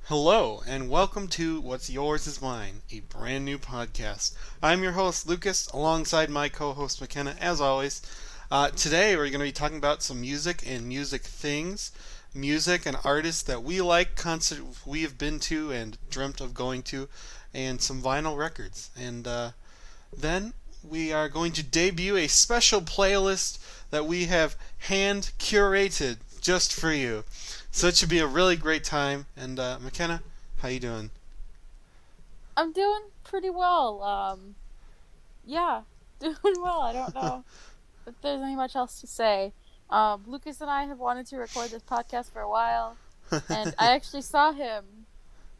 Hello, and welcome to What's Yours is Mine, a brand new podcast. I'm your host, Lucas, alongside my co host, McKenna, as always. Today, we're going to be talking about some music and music things, music and artists that we like, concert we have been to and dreamt of going to, and some vinyl records. And then we are going to debut a special playlist that we have hand curated just for you. So it should be a really great time. And McKenna, how you doing? I'm doing pretty well. Yeah, doing well. I don't know if there's any much else to say. Lucas and I have wanted to record this podcast for a while, and I actually saw him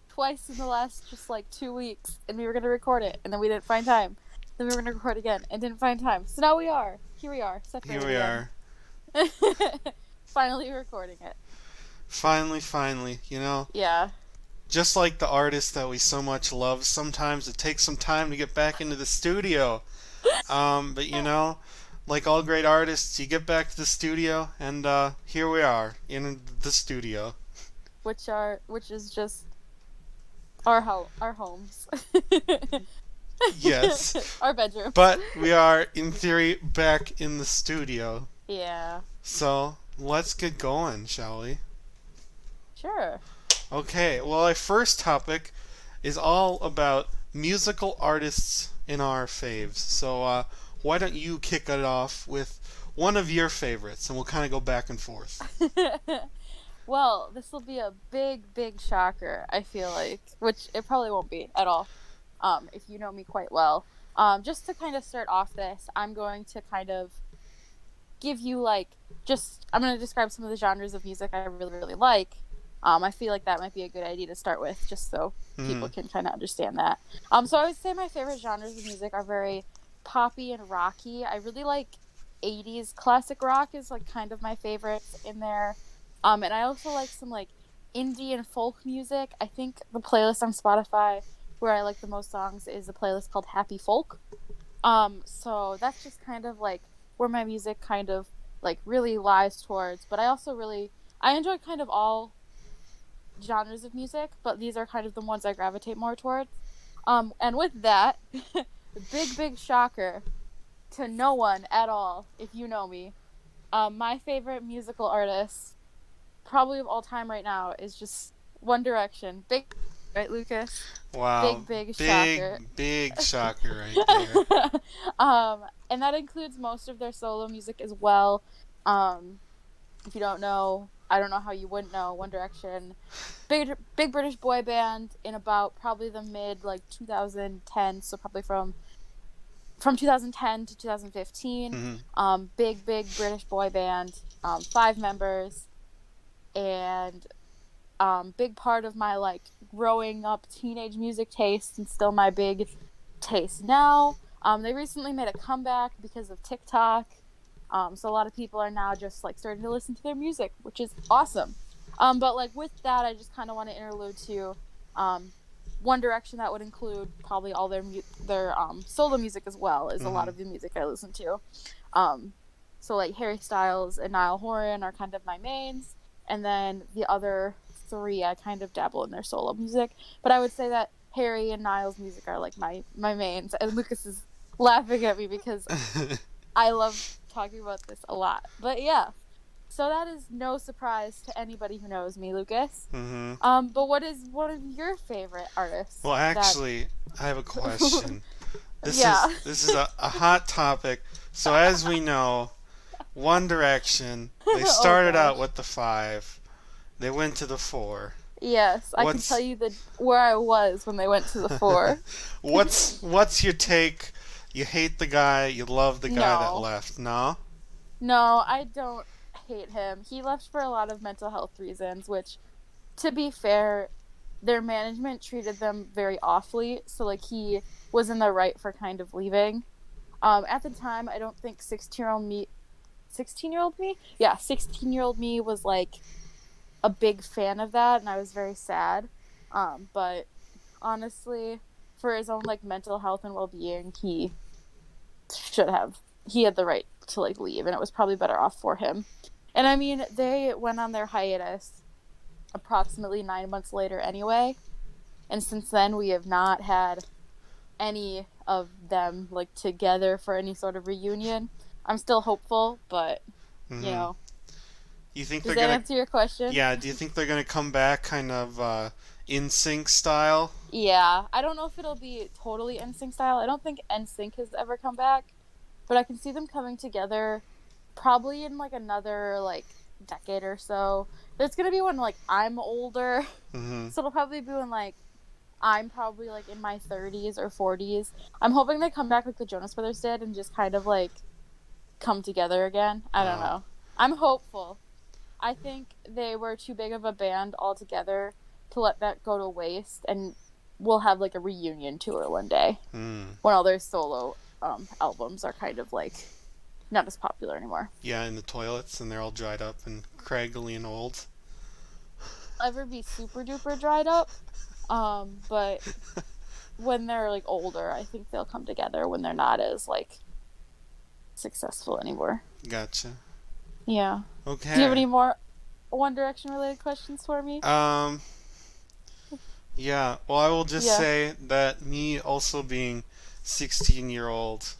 twice in the last just like 2 weeks, and we were gonna record it, and then we didn't find time. Then we were gonna record again, and didn't find time. So now we are. Here we are, Here separated we again. are. Finally recording it. Finally, Yeah. just like the artists that we so much love, sometimes it takes some time to get back into the studio. But like all great artists, you get back to the studio, and here we are in the studio. Which is just our homes. Yes, Our bedrooms. but we are, in theory, back in the studio. Yeah. So let's get going, shall we? Sure. Okay, well, our first topic is all about musical artists in our faves. So, why don't you kick it off with one of your favorites, and we'll kind of go back and forth. Well, this will be a big shocker, I feel like, which it probably won't be at all, if you know me quite well. Just to kind of start off this, I'm going to kind of give you I'm going to describe some of the genres of music I really like. I feel like that might be a good idea to start with, just so Hmm. people can kind of understand that. So I would say my favorite genres of music are very poppy and rocky. I really like 80s classic rock is like kind of my favorites in there. And I also like some like indie and folk music. I think the playlist on Spotify where I like the most songs is a playlist called Happy Folk. So that's just kind of like where my music kind of like really lies towards. But I enjoy kind of all genres of music, but these are kind of the ones I gravitate more towards. And with that, big shocker to no one at all, if you know me. My favorite musical artist, probably of all time right now, is just One Direction. Big, right, Lucas? Wow, Big shocker. big shocker right there. And that includes most of their solo music as well. Um, if you don't know, I don't know how you wouldn't know One Direction. Big British boy band in about probably the mid like 2010, so probably from 2010 to 2015. Hmm. Big British boy band. 5 members, and big part of my like growing up teenage music taste, and still my big taste now. They recently made a comeback because of TikTok. So a lot of people are now just like starting to listen to their music, which is awesome. But like with that, I just kind of want to interlude to um, One Direction. That would include probably all their solo music as well as a lot Hmm. of the music I listen to. Um, so like Harry Styles and Niall Horan are kind of my mains, and then the other three I kind of dabble in their solo music. But I would say that Harry and Niall's music are like my mains, and Lucas is laughing at me because I love talking about this a lot. But yeah, so that is no surprise to anybody who knows me, Lucas. Hmm. But what is one of your favorite artists Well, that actually, I have a question. This yeah. is this is a hot topic. So as we know, One Direction, they Oh started out gosh. with the five. They went to the four. Yes, I can tell What's you the where I was when they went to the four. what's your take? You hate the guy, you love the guy that No. left. No? No, I don't hate him. He left for a lot of mental health reasons, which to be fair, their management treated them very awfully, so like he was in the right for kind of leaving. At the time, I don't think 16-year-old me? Yeah, 16-year-old me was like a big fan of that, and I was very sad. But honestly, for his own like mental health and well-being, should have he had the right to like leave, and it was probably better off for him. And I mean, they went on their hiatus approximately 9 months later anyway. And since then, we have not had any of them like together for any sort of reunion. I'm still hopeful, but you Hmm. know, You think does they're that gonna? answer your question? Yeah. Do you think they're gonna come back kind of in sync style? Yeah, I don't know if it'll be totally NSYNC style. I don't think NSYNC has ever come back, but I can see them coming together probably in like another like decade or so. It's gonna be when like I'm older, Hmm. so it'll probably be when like I'm probably like in my 30s or 40s. I'm hoping they come back like the Jonas Brothers did and just kind of like come together again. I don't Oh. know. I'm hopeful. I think they were too big of a band altogether to let that go to waste, and we'll have like a reunion tour one day Hmm. when all their solo albums are kind of like not as popular anymore. Yeah, in the toilets, and they're all dried up and craggly and old. Ever be super duper dried up, but when they're like older, I think they'll come together when they're not as like successful anymore. Gotcha. Yeah. Do you have Okay. any more One Direction related questions for me? Um. Yeah. Well, I will just Yeah. say that me also being 16-year-old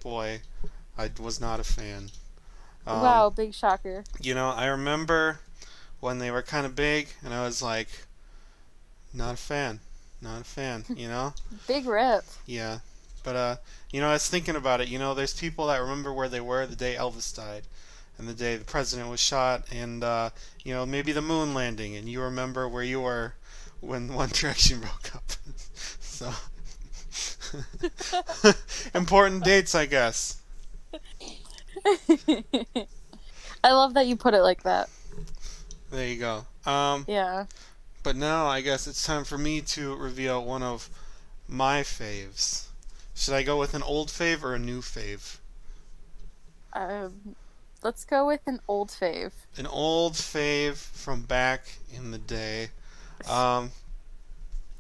boy, I was not a fan. Um. Wow, big shocker. I remember when they were kind of big, and I was like, not a fan. Not a fan. Big rip. Yeah. But I was thinking about it. There's people that remember where they were the day Elvis died, and the day the president was shot, and maybe the moon landing, and you remember where you were when One Direction broke up. So important dates, I guess. I love that you put it like that. There you go. Yeah. But now I guess it's time for me to reveal one of my faves. Should I go with an old fave or a new fave? Um, let's go with an old fave. An old fave from back in the day. Um,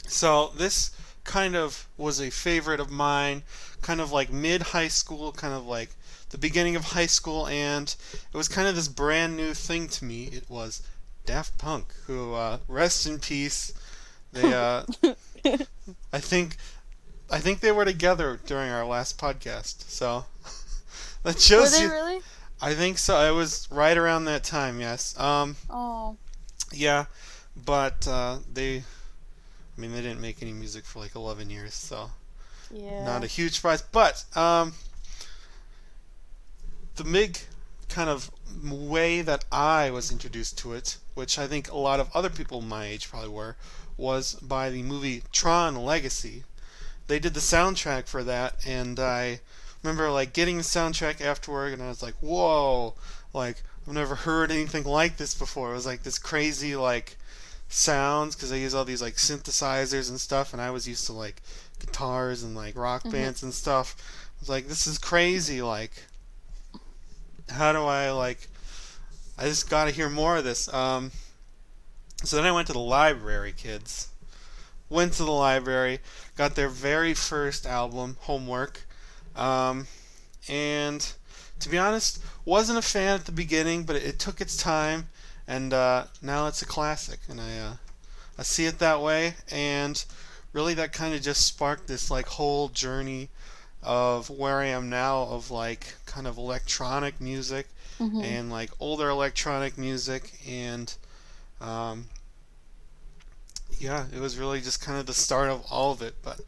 so this kind of was a favorite of mine, kind of like mid high school, kind of like the beginning of high school, and it was kind of this brand new thing to me. It was Daft Punk, who rest in peace. They, I think, I think they were together during our last podcast. So that Were shows they you. really? I think so. It was right around that time. Yes. Oh, Yeah, but they didn't make any music for like 11 years, so not yeah. a huge surprise. But the big kind of way that I was introduced to it, which I think a lot of other people my age probably were, was by the movie Tron Legacy. They did the soundtrack for that, and I remember like getting the soundtrack afterward, and I was like, "Whoa!" Like I've never heard anything like this before. It was like this crazy like sounds because they use all these like synthesizers and stuff, and I was used to like guitars and like rock Hmm. bands and stuff. I was like, this is crazy. Like, how do I like? I just got to hear more of this. So then I went to the library, kids. Went to the library, got their very first album, Homework, um, and to be honest, wasn't a fan at the beginning, but it took its time, and now it's a classic, and I see it that way, and really that kind of just sparked this like whole journey of where I am now of like kind of electronic music Hmm. and like older electronic music and um, yeah, it was really just kind of the start of all of it. But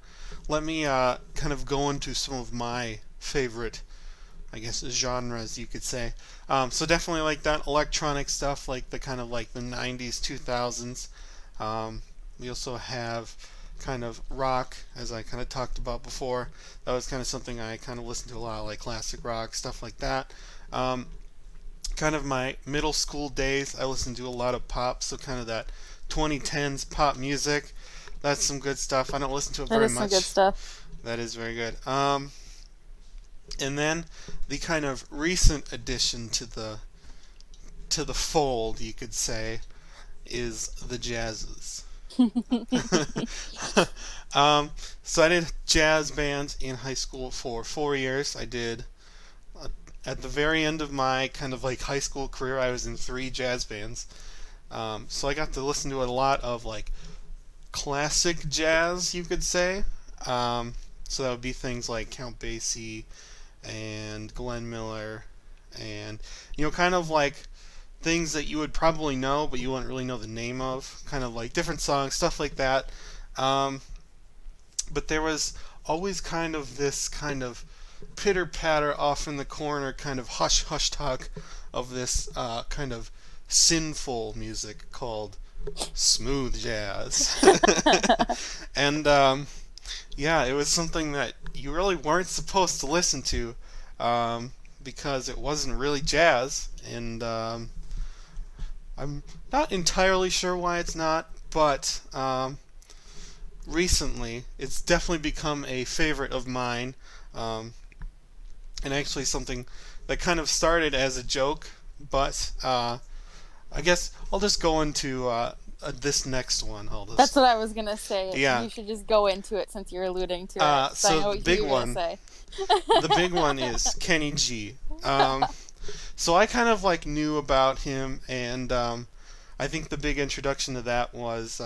let me kind of go into some of my favorite, I guess, genres you could say. So definitely like that electronic stuff, like the kind of like the 90s, 2000s. Um, we also have kind of rock, as I kind of talked about before. That was kind of something I kind of listened to a lot, like classic rock, stuff like that. Um, Kind of my middle school days, I listened to a lot of pop, so kind of that 2010s pop music. That's some good stuff. I don't listen to it That very is some good much. stuff. That is very good. And then the kind of recent addition to the fold, you could say, is the jazzes. um, so I did jazz band in high school for 4 years. I did uh, at the very end of my kind of like high school career, I was in three jazz bands. So I got to listen to a lot of like classic jazz, you could say. Um, so that would be things like Count Basie and Glenn Miller, and kind of like things that you would probably know, but you wouldn't really know the name of. Kind of like different songs, stuff like that. Um, but there was always kind of this kind of pitter patter off in the corner, kind of hush hush talk of this kind of sinful music called smooth jazz. And yeah, it was something that you really weren't supposed to listen to because it wasn't really jazz, and I'm not entirely sure why it's not, but recently it's definitely become a favorite of mine, um, and actually something that kind of started as a joke, but I guess I'll just go into this next one. That's what I was gonna say. Yeah. You should just go into it since you're alluding to it. I So know the what big you were one, gonna say. the big one is Kenny G. So I kind of like knew about him, and I think the big introduction to that was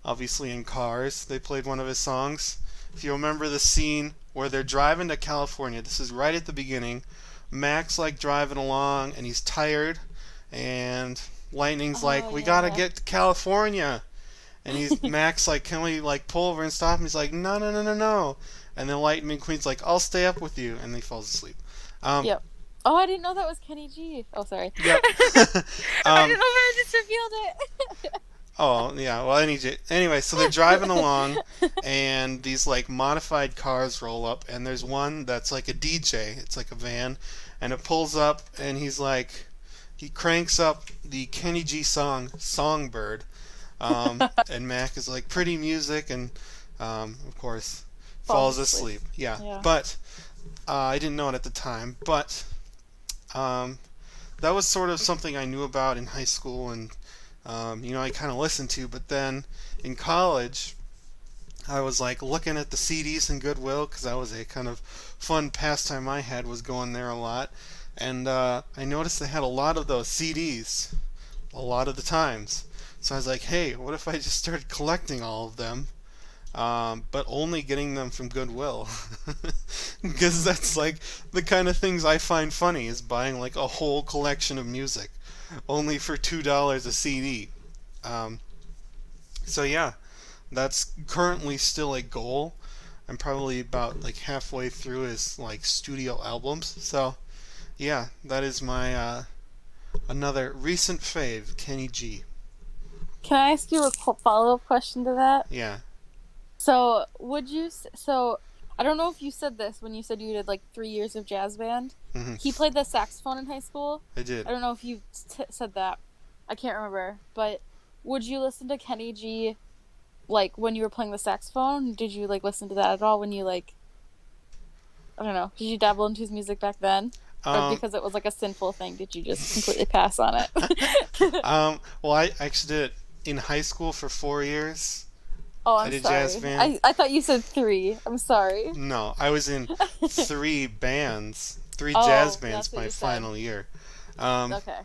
obviously in Cars. They played one of his songs. If you remember the scene where they're driving to California, this is right at the beginning. Mac's like driving along, and he's tired, and Lightning's like, "We gotta get to California." And Mac's like, "Can we like pull over and stop him?" He's like, "No, no, no, no, no." And then Lightning McQueen's like, "I'll stay up with you," and he falls asleep. Yep. Oh, I didn't know that was Kenny G. Oh, sorry. Yep. I didn't know I just revealed it. Oh, yeah. Well, anyway, so they're driving along, and these like modified cars roll up, and there's one that's like a DJ. It's like a van, and it pulls up, and he cranks up the Kenny G song "Songbird," and Mac is like, "Pretty music," and of course falls asleep. Yeah. But I didn't know it at the time, but that was sort of something I knew about in high school, and I kind of listened to. But then in college, I was like looking at the CDs in Goodwill because that was a kind of fun pastime I had, was going there a lot, and I noticed they had a lot of those CDs a lot of the times. So I was like, hey, what if I just started collecting all of them? But only getting them from Goodwill, because that's like the kind of things I find funny, is buying like a whole collection of music only for $2 a CD. So yeah, that's currently still a goal. I'm probably about like halfway through his like studio albums. So yeah, that is my another recent fave, Kenny G. Can I ask you a follow-up question to that? Yeah. So, I don't know if you said this when you said you did like 3 years of jazz band. Hmm. He played the saxophone in high school. I did. I don't know if you said that. I can't remember. But would you listen to Kenny G like when you were playing the saxophone? Did you like listen to that at all when you like, I don't know, did you dabble into his music back then? Or because it was like a sinful thing, did you just completely pass on it? Well, I actually did it in high school for 4 years. Oh, I did sorry. jazz band. I thought you said 3. I'm sorry. No, I was in 3 Oh, jazz bands that's what my you said. final year. Okay.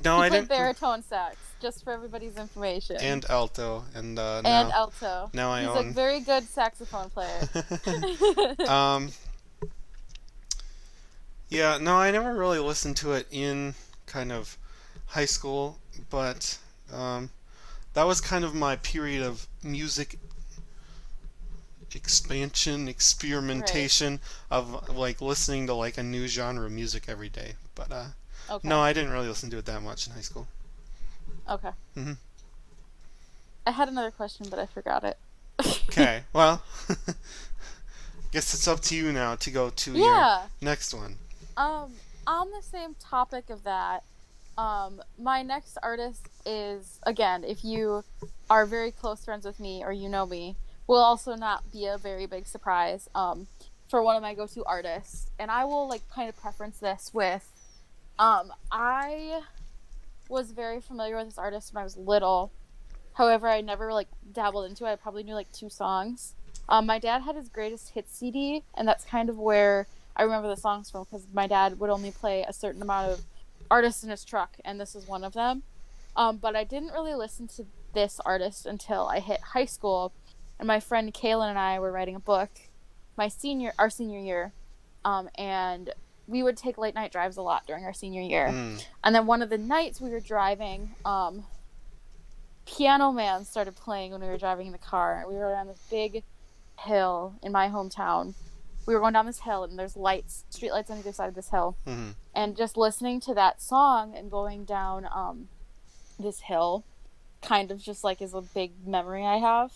No, He I played didn't. baritone sax, just for everybody's information. And alto, and And now alto. now I He's own. a very good saxophone player. Yeah, no, I never really listened to it in kind of high school, but that was kind of my period of music expansion, experimentation, of like listening to like a new genre of music every day. But Okay. no, I didn't really listen to it that much in high school. Okay. Mhm. I had another question, but I forgot it. Okay, well, guess it's up to you now to go to your Yeah. next one. On the same topic of that, my next artist is, again, if you are very close friends with me or you know me, will also not be a very big surprise. For one of my go-to artists, and I will like kind of preference this with, I was very familiar with this artist when I was little. However, I never like dabbled into it. I probably knew like 2 songs. My dad had his greatest hits CD, and that's kind of where I remember the songs from, because my dad would only play a certain amount of artists in his truck, and this is one of them. But I didn't really listen to this artist until I hit high school, and my friend Kaylin and I were writing a book our senior year, and we would take late night drives a lot during our senior year. Mm. And then one of the nights we were driving, Piano Man started playing when we were driving in the car. We were on this big hill in my hometown. We were going down this hill, and there's street lights on either side of this hill. Mm-hmm. And just listening to that song and going down this hill kind of just like is a big memory I have.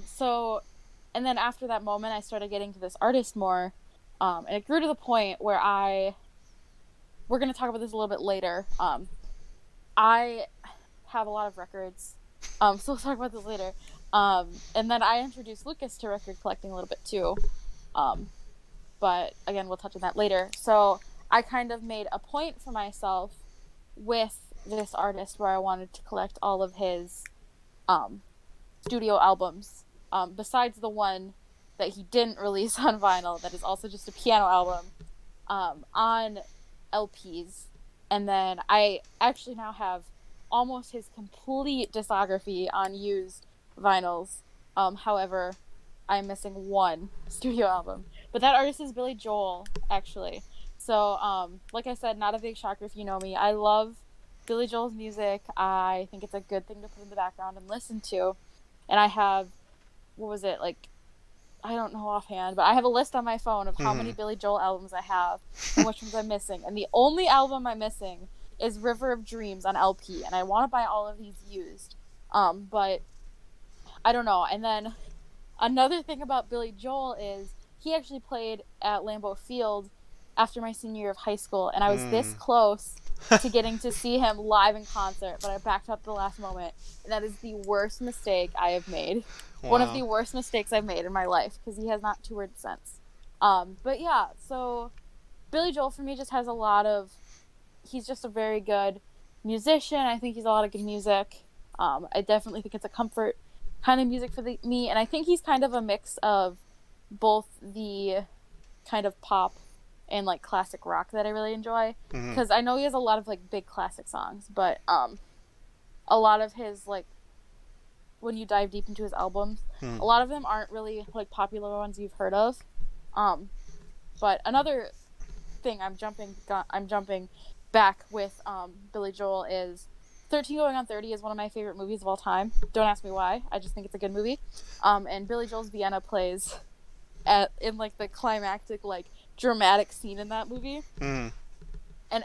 So and then after that moment I started getting to this artist more, and it grew to the point where we're going to talk about this a little bit later. I have a lot of records, so we'll talk about this later. And then I introduced Lucas to record collecting a little bit too, but again we'll touch on that later. So I kind of made a point for myself with this artist where I wanted to collect all of his studio albums, besides the one that he didn't release on vinyl that is also just a piano album, on LPs. And then I actually now have almost his complete discography on used vinyls. However, I'm missing one studio album. But that artist is Billy Joel, actually. So, like I said, not a big shocker if you know me. I love Billy Joel's music. I think it's a good thing to put in the background and listen to. And I have, what was it, like, I don't know offhand, but I have a list on my phone of how many Billy Joel albums I have and which ones I'm missing. And the only album I'm missing is River of Dreams on LP. And I want to buy all of these used. But I don't know. And then another thing about Billy Joel is he actually played at Lambeau Field after my senior year of high school, and I was this close to getting to see him live in concert, but I backed up at the last moment, and that is the worst mistake I have made. Wow. One of the worst mistakes I've made in my life, because he has not toured since. But yeah, so Billy Joel for me just has a lot of, he's just a very good musician. I think he's a lot of good music. I definitely think it's a comfort kind of music for me, and I think he's kind of a mix of both the kind of pop and like classic rock that I really enjoy, because I know he has a lot of like big classic songs, but a lot of his, like, when you dive deep into his albums, a lot of them aren't really like popular ones you've heard of. But another thing I'm jumping back with Billy Joel is 13 Going on 30 is one of my favorite movies of all time. Don't ask me why. I just think it's a good movie. And Billy Joel's Vienna plays in like the climactic, like, dramatic scene in that movie. And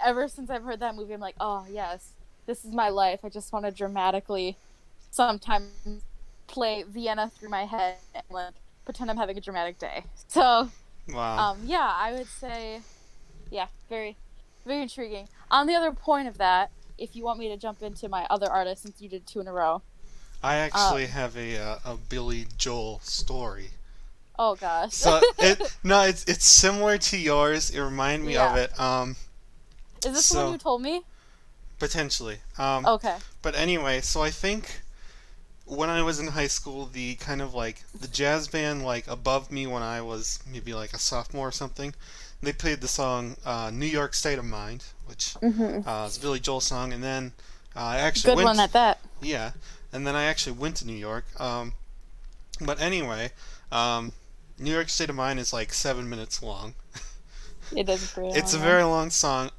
ever since I've heard that movie, I'm like, oh yes, this is my life. I just want to dramatically sometimes play Vienna through my head and like pretend I'm having a dramatic day. So wow. Yeah, I would say, yeah, very, very intriguing. On the other point of that, if you want me to jump into my other artists, since you did two in a row, I actually have a Billy Joel story. Oh gosh. So it's similar to yours. It reminded me of it. Is this the one you told me? Potentially. Okay. But anyway, so I think when I was in high school, the kind of like the jazz band like above me when I was maybe like a sophomore or something, they played the song "New York State of Mind," which is a Billy Joel song, and then I actually good one at that. Yeah, and then I actually went to New York. But anyway. New York State of Mind is like 7 minutes long. It is great. It's a very long song.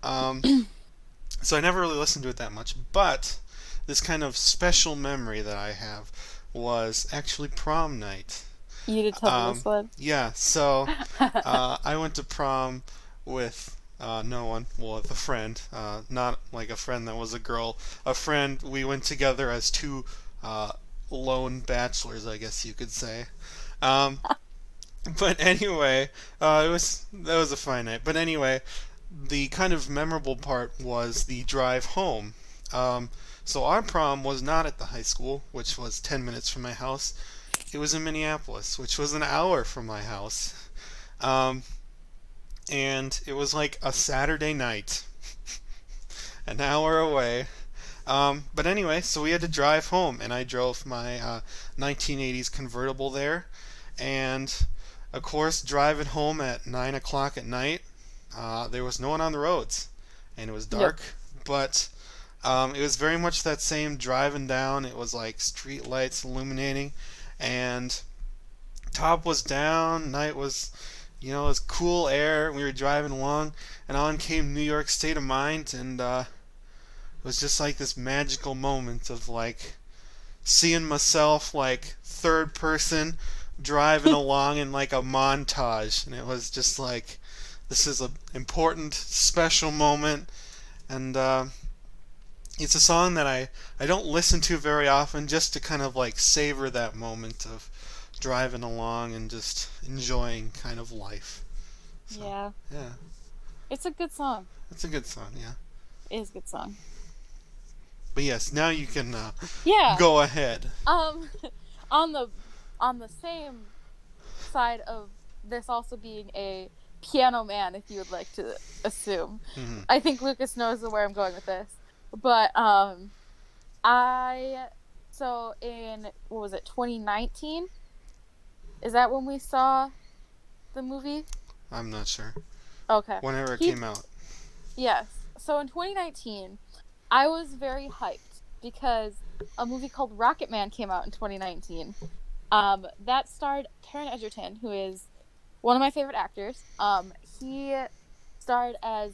So I never really listened to it that much. But this kind of special memory that I have was actually prom night. You did tell me this one. Yeah, so I went to prom with no one. Well, with a friend. Not like a friend that was a girl. A friend. We went together as two lone bachelors, I guess you could say. But anyway, that was a fine night. But anyway, the kind of memorable part was the drive home. So our prom was not at the high school, which was 10 minutes from my house. It was in Minneapolis, which was an hour from my house. And it was like a Saturday night, an hour away. But anyway, so we had to drive home, and I drove my 1980s convertible there. And of course, driving home at 9 o'clock at night, there was no one on the roads, and it was dark. Yep. But It was very much that same driving down. It was like street lights illuminating, and top was down. Night was, it was cool air. We were driving along, and on came New York State of Mind, and it was just like this magical moment of like seeing myself like third person driving along in like a montage, and it was just like this is a important special moment, and it's a song that I don't listen to very often, just to kind of like savor that moment of driving along and just enjoying kind of life. So Yeah. yeah, It's a good song. it's a good song. Yeah, It is a good song. but yes, now you can Yeah. go ahead. Um, on the on the same side of this also being a piano man, if you would like to assume. Hmm. I think Lucas knows where I'm going with this. But I so in what was it, 2019? Is that when we saw the movie? I'm not sure. Okay. Whenever it He came out. Yes. So in 2019, I was very hyped because a movie called Rocket Man came out in 2019. That starred Taron Egerton, who is one of my favorite actors. He starred as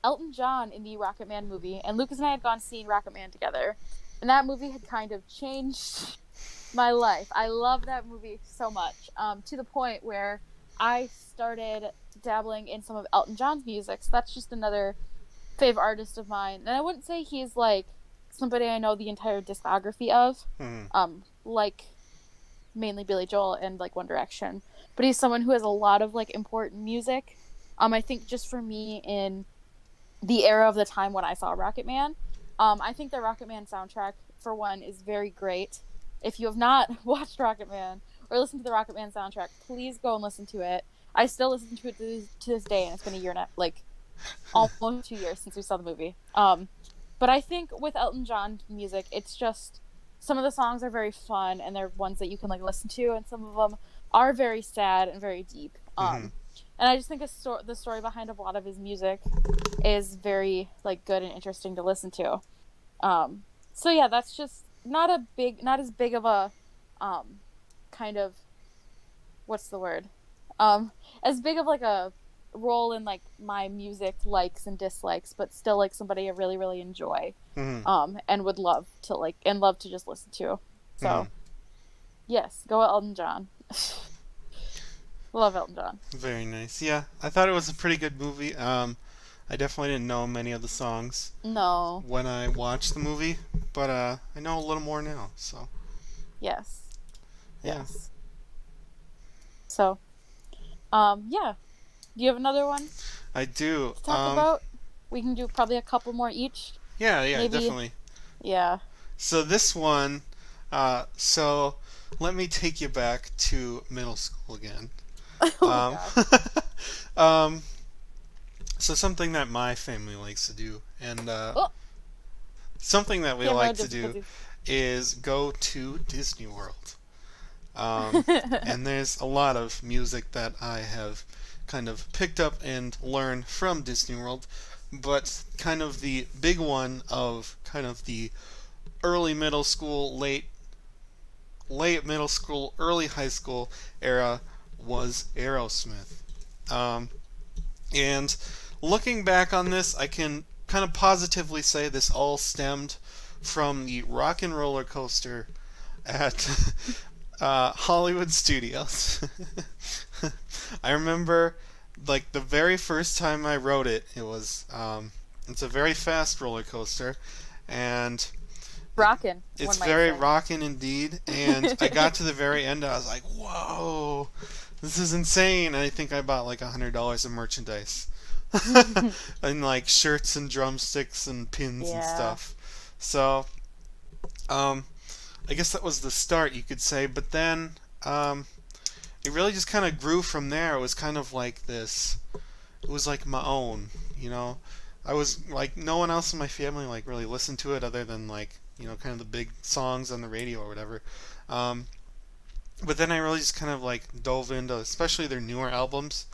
Elton John in the Rocket Man movie, and Lucas and I had gone seeing Rocket Man together, and that movie had kind of changed my life. I love that movie so much, to the point where I started dabbling in some of Elton John's music. So that's just another fave artist of mine, and I wouldn't say he's like somebody I know the entire discography of, Hmm. like mainly Billy Joel and like One Direction, but he's someone who has a lot of like important music. I think just for me in the era of the time when I saw Rocket Man, I think the Rocket Man soundtrack for one is very great. If you have not watched Rocket Man or listened to the Rocket Man soundtrack, please go and listen to it. I still listen to it to this day, and it's been a year and like almost 2 years since we saw the movie. But I think with Elton John music, it's just some of the songs are very fun and they're ones that you can like listen to, and some of them are very sad and very deep. Hmm. And I just think the story behind a lot of his music is very like good and interesting to listen to. So yeah, that's just not as big of a kind of what's the word? As big of like a role in like my music likes and dislikes, but still like somebody I really really enjoy, Hmm. and would love to love to just listen to. Hmm. So yes, go Elton John. Love Elton John. Very nice. Yeah, I thought it was a pretty good movie. I definitely didn't know many of the songs No. when I watched the movie, but I know a little more now. So Yes. yeah, Yes. So yeah. Do you have another one I do. to talk about? We can do probably a couple more each. Yeah, yeah, Maybe. definitely. Yeah. So this one, so let me take you back to middle school again. Oh my Um, god. um, so something that my family likes to do, and Oh, something that we camera like to do difficulties. is go to Disney World. And there's a lot of music that I have kind of picked up and learned from Disney World, but kind of the big one of kind of the early middle school, late middle school, early high school era was Aerosmith. Um, and looking back on this, I can kind of positively say this all stemmed from the rock and roller coaster at Hollywood Studios. I remember, like the very first time I rode it, it's a very fast roller coaster, and Rockin', it's one might very say. rocking indeed. And I got to the very end, I was like, "Whoa, this is insane!" And I think I bought like $100 of merchandise, and like shirts and drumsticks and pins and Yeah. stuff. So, um, I guess that was the start, you could say. But then, it really just kind of grew from there. It was kind of like this. It was like my own, you know. I was like no one else in my family like really listened to it other than like kind of the big songs on the radio or whatever. Um, but then I really just kind of like dove into especially their newer albums.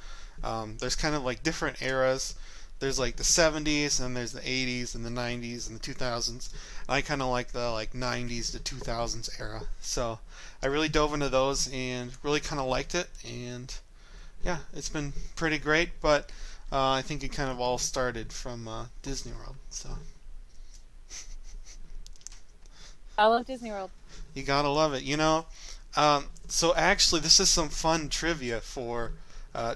There's kind of like different eras. there's like the 70s and there's the 80s and the 90s and the 2000s. And I kind of like the like 90s to 2000s era. So I really dove into those and really kind of liked it. And yeah, it's been pretty great. But I think it kind of all started from Disney World. So I love Disney World. you gotta love it. So actually, this is some fun trivia for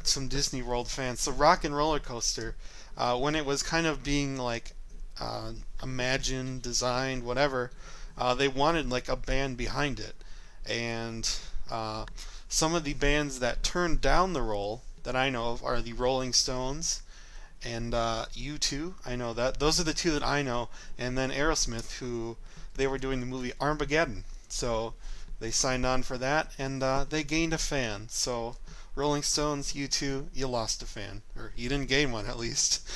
some Disney World fans. So Rock and Roller Coaster, when it was kind of being like imagined, designed, whatever, they wanted like a band behind it, and some of the bands that turned down the role that I know of are the Rolling Stones and U2. I know that those are the two that I know, and then Aerosmith, who they were doing the movie Armageddon. So they signed on for that, and they gained a fan. So Rolling Stones, U2, you lost a fan, or you didn't gain one at least.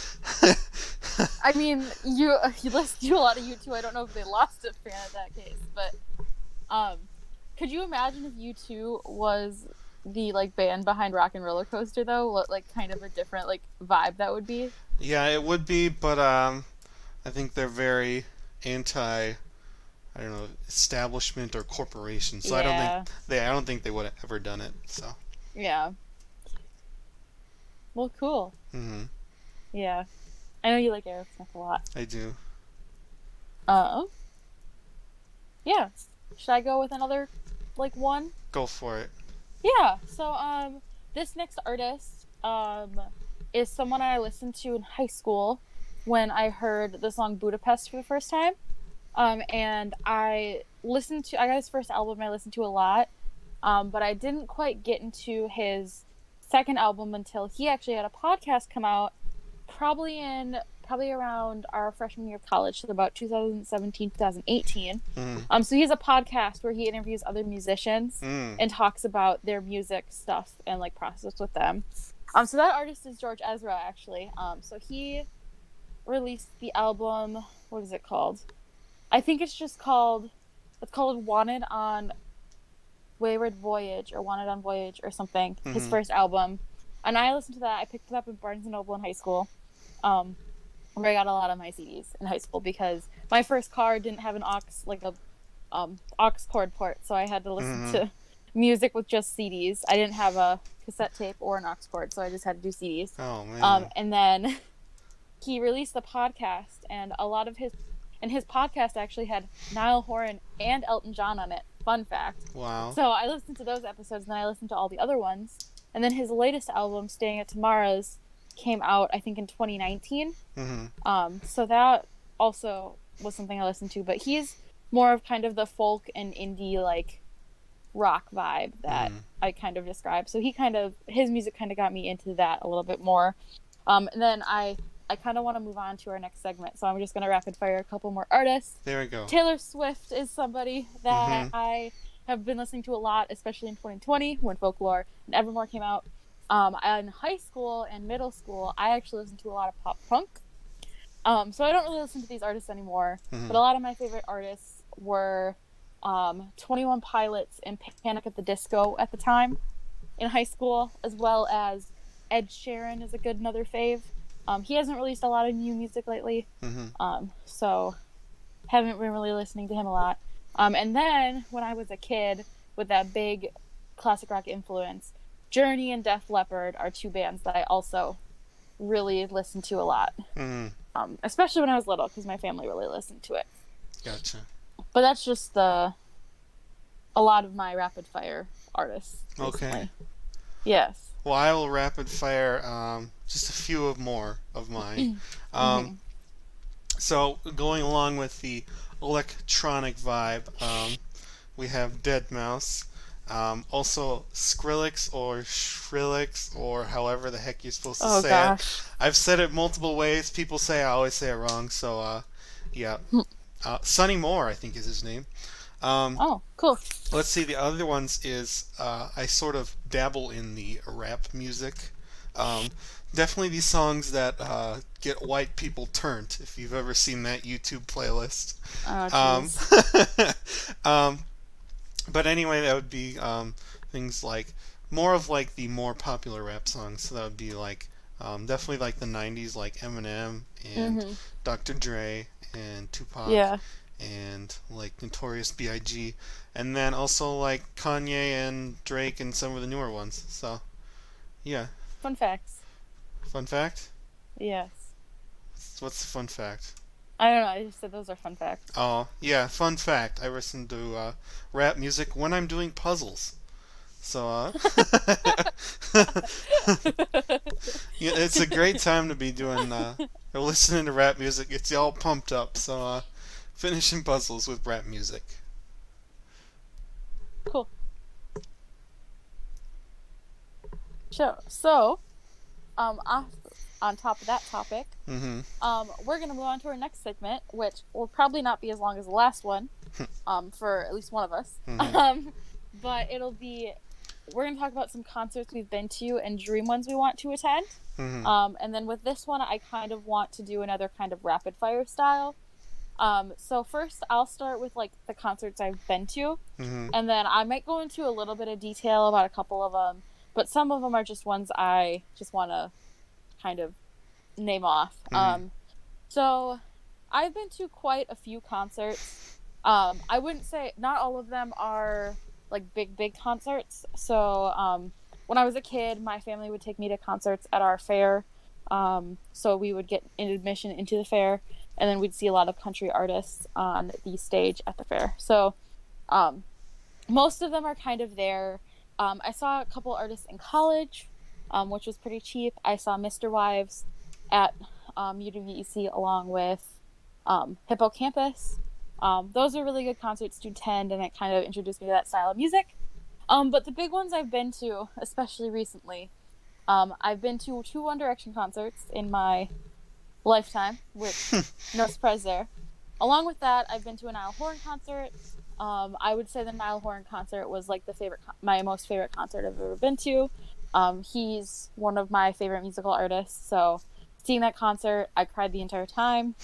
I mean, you listened to a lot of U2. I don't know if they lost a fan in that case, but could you imagine if U2 was the like band behind Rock and Roller Coaster though? What like kind of a different like vibe that would be? Yeah, it would be, but I think they're very anti. I don't know, establishment or corporation. So Yeah. I don't think they would have ever done it. So. Yeah. Well, cool. Hmm. Yeah. I know you like Aerosmith a lot. I do. Uh, yeah. Should I go with another like one? Go for it. Yeah. So this next artist is someone I listened to in high school when I heard the song Budapest for the first time. And I got his first album I listened to a lot. But I didn't quite get into his second album until he actually had a podcast come out probably around our freshman year of college, so about 2017, 2018. Mm. So he has a podcast where he interviews other musicians Mm. and talks about their music stuff and like process with them. So that artist is George Ezra actually. So he released the album, what is it called? I think it's called Wanted on Wayward Voyage or Wanted on Voyage or something. Mm-hmm. His first album, and I listened to that. I picked it up at Barnes and Noble in high school, where I got a lot of my CDs in high school because my first car didn't have an aux cord port, so I had to listen to music with just CDs. I didn't have a cassette tape or an aux cord, so I just had to do CDs. Oh man. And then he released the podcast, and his podcast actually had Niall Horan and Elton John on it. Fun fact. Wow. So I listened to those episodes, and then I listened to all the other ones. And then his latest album, Staying at Tomorrow's, came out, I think, in 2019. Mm-hmm. So that also was something I listened to. But he's more of kind of the folk and indie, like, rock vibe that I kind of described. So his music kind of got me into that a little bit more. And then I kind of want to move on to our next segment, so I'm just going to rapid fire a couple more artists. There we go. Taylor Swift is somebody that I have been listening to a lot, especially in 2020 when Folklore and Evermore came out. In high school and middle school, I actually listened to a lot of pop punk. So I don't really listen to these artists anymore, but a lot of my favorite artists were 21 Pilots and Panic at the Disco at the time in high school, as well as Ed Sheeran is another fave. He hasn't released a lot of new music lately, so haven't been really listening to him a lot. And then when I was a kid, with that big classic rock influence, Journey and Def Leppard are two bands that I also really listened to a lot, especially when I was little, because my family really listened to it. Gotcha. But that's just a lot of my rapid fire artists recently. Okay. Yes. Well, I will rapid fire just a few more of mine. So going along with the electronic vibe, we have Deadmau5. Also Skrillex or Shrillex or however the heck you're supposed to say it. I've said it multiple ways. People say I always say it wrong. So yeah. Sonny Moore, I think is his name. Oh, cool. Let's see. The other ones is I sort of dabble in the rap music. Definitely these songs that get white people turned. If you've ever seen that YouTube playlist. But anyway, that would be things like more of like the more popular rap songs. So that would be like Definitely like the '90s, like Eminem and Mhm. Dr. Dre and Tupac Yeah. and like Notorious B.I.G. And then also like Kanye and Drake and some of the newer ones. So yeah, Fun facts. fun fact. Yes. What's the fun fact? I don't know. I just said those are fun facts. Oh yeah, fun fact. I listen to rap music when I'm doing puzzles. So yeah, it's a great time to be doing or listening to rap music. It's all pumped up. So finishing puzzles with rap music. Cool. So, off, on top of that topic, Mm-hmm. we're gonna move on to our next segment, which will probably not be as long as the last one, for at least one of us. Mm-hmm. But it'll be we're gonna talk about some concerts we've been to and dream ones we want to attend. Mm-hmm. And then with this one, I kind of want to do another kind of rapid fire style. So first, I'll start with like the concerts I've been to, Mm-hmm. and then I might go into a little bit of detail about a couple of them, but some of them are just ones I just want to kind of name off. Mm-hmm. So I've been to quite a few concerts. I wouldn't say not all of them are like big concerts. So when I was a kid, my family would take me to concerts at our fair. So we would get an admission into the fair, and then we'd see a lot of country artists on the stage at the fair. So um, most of them are kind of there. I saw a couple artists in college, which was pretty cheap. I saw Mr. Wives at UWEC along with Hippocampus. Those are really good concerts to attend, and it kind of introduced me to that style of music. But the big ones I've been to, especially recently, I've been to 2 One Direction concerts in my lifetime, which no surprise there. Along with that, I've been to a Niall Horan concert. I would say the Niall Horan concert was like my most favorite concert I've ever been to. He's one of my favorite musical artists, so seeing that concert, I cried the entire time.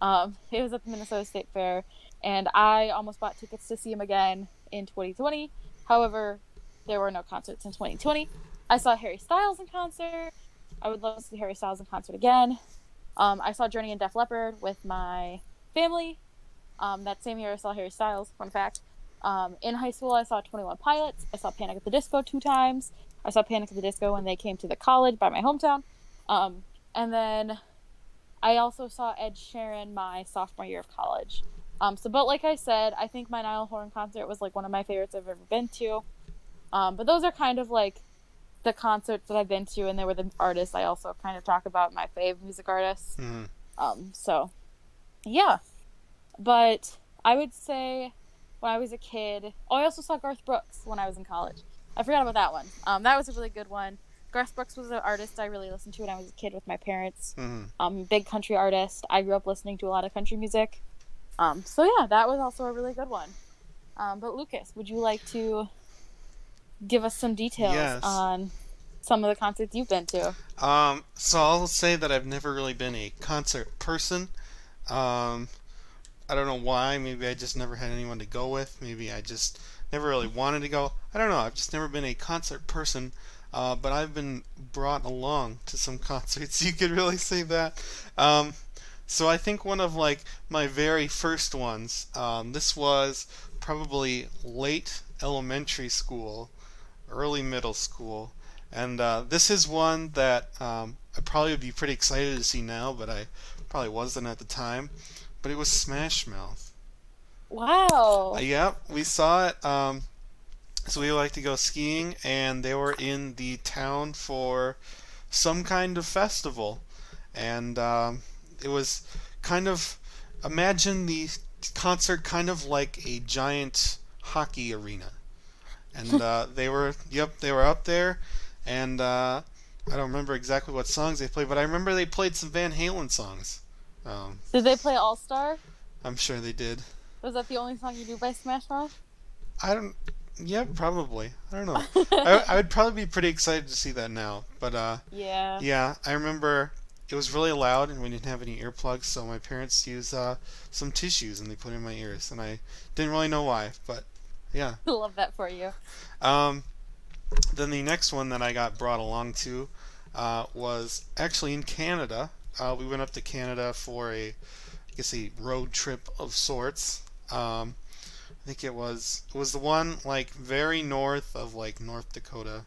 It was at the Minnesota State Fair, and I almost bought tickets to see him again in 2020. However, there were no concerts in 2020. I saw Harry Styles in concert. I would love to see Harry Styles in concert again. I saw Journey and Def Leppard with my family. That same year, I saw Harry Styles. Fun fact. In high school, I saw 21 Pilots. I saw Panic at the Disco 2 times. I saw Panic at the Disco when they came to the college by my hometown. And then I also saw Ed Sheeran my sophomore year of college. But like I said, I think my Niall Horan concert was like one of my favorites I've ever been to. But those are kind of like the concerts that I've been to, and they were the artists I also kind of talk about, my fave music artists. Mm-hmm. So yeah. But I would say when I was a kid, I also saw Garth Brooks when I was in college. I forgot about that one. That was a really good one. Garth Brooks was an artist I really listened to when I was a kid with my parents. Mm-hmm. Big country artist. I grew up listening to a lot of country music. So yeah, that was also a really good one. But Lucas, would you like to give us some details Yes. on some of the concerts you've been to? So I'll say that I've never really been a concert person. Um, I don't know why. Maybe I just never had anyone to go with. Maybe I just never really wanted to go. I don't know. I've just never been a concert person. But I've been brought along to some concerts. You could really say that. Um, so I think one of like my very first ones. This was probably late elementary school, early middle school, and this is one that I probably would be pretty excited to see now, but I probably wasn't at the time. But it was Smash Mouth. Wow. Yep, we saw it. So we like to go skiing, and they were in the town for some kind of festival, and it was kind of imagine the concert kind of like a giant hockey arena, and they were up there, and I don't remember exactly what songs they played, but I remember they played some Van Halen songs. Um, Did they play All Star? I'm sure they did. Was that the only song you knew by Smash Mouth? I don't. Yeah, probably. I don't know. I would probably be pretty excited to see that now. But Yeah. yeah, I remember it was really loud and we didn't have any earplugs, so my parents used some tissues and they put it in my ears, and I didn't really know why. But yeah. I love that for you. Um, then the next one that I got brought along to was actually in Canada. We went up to Canada for I guess a road trip of sorts. I think it was the one like very north of like North Dakota.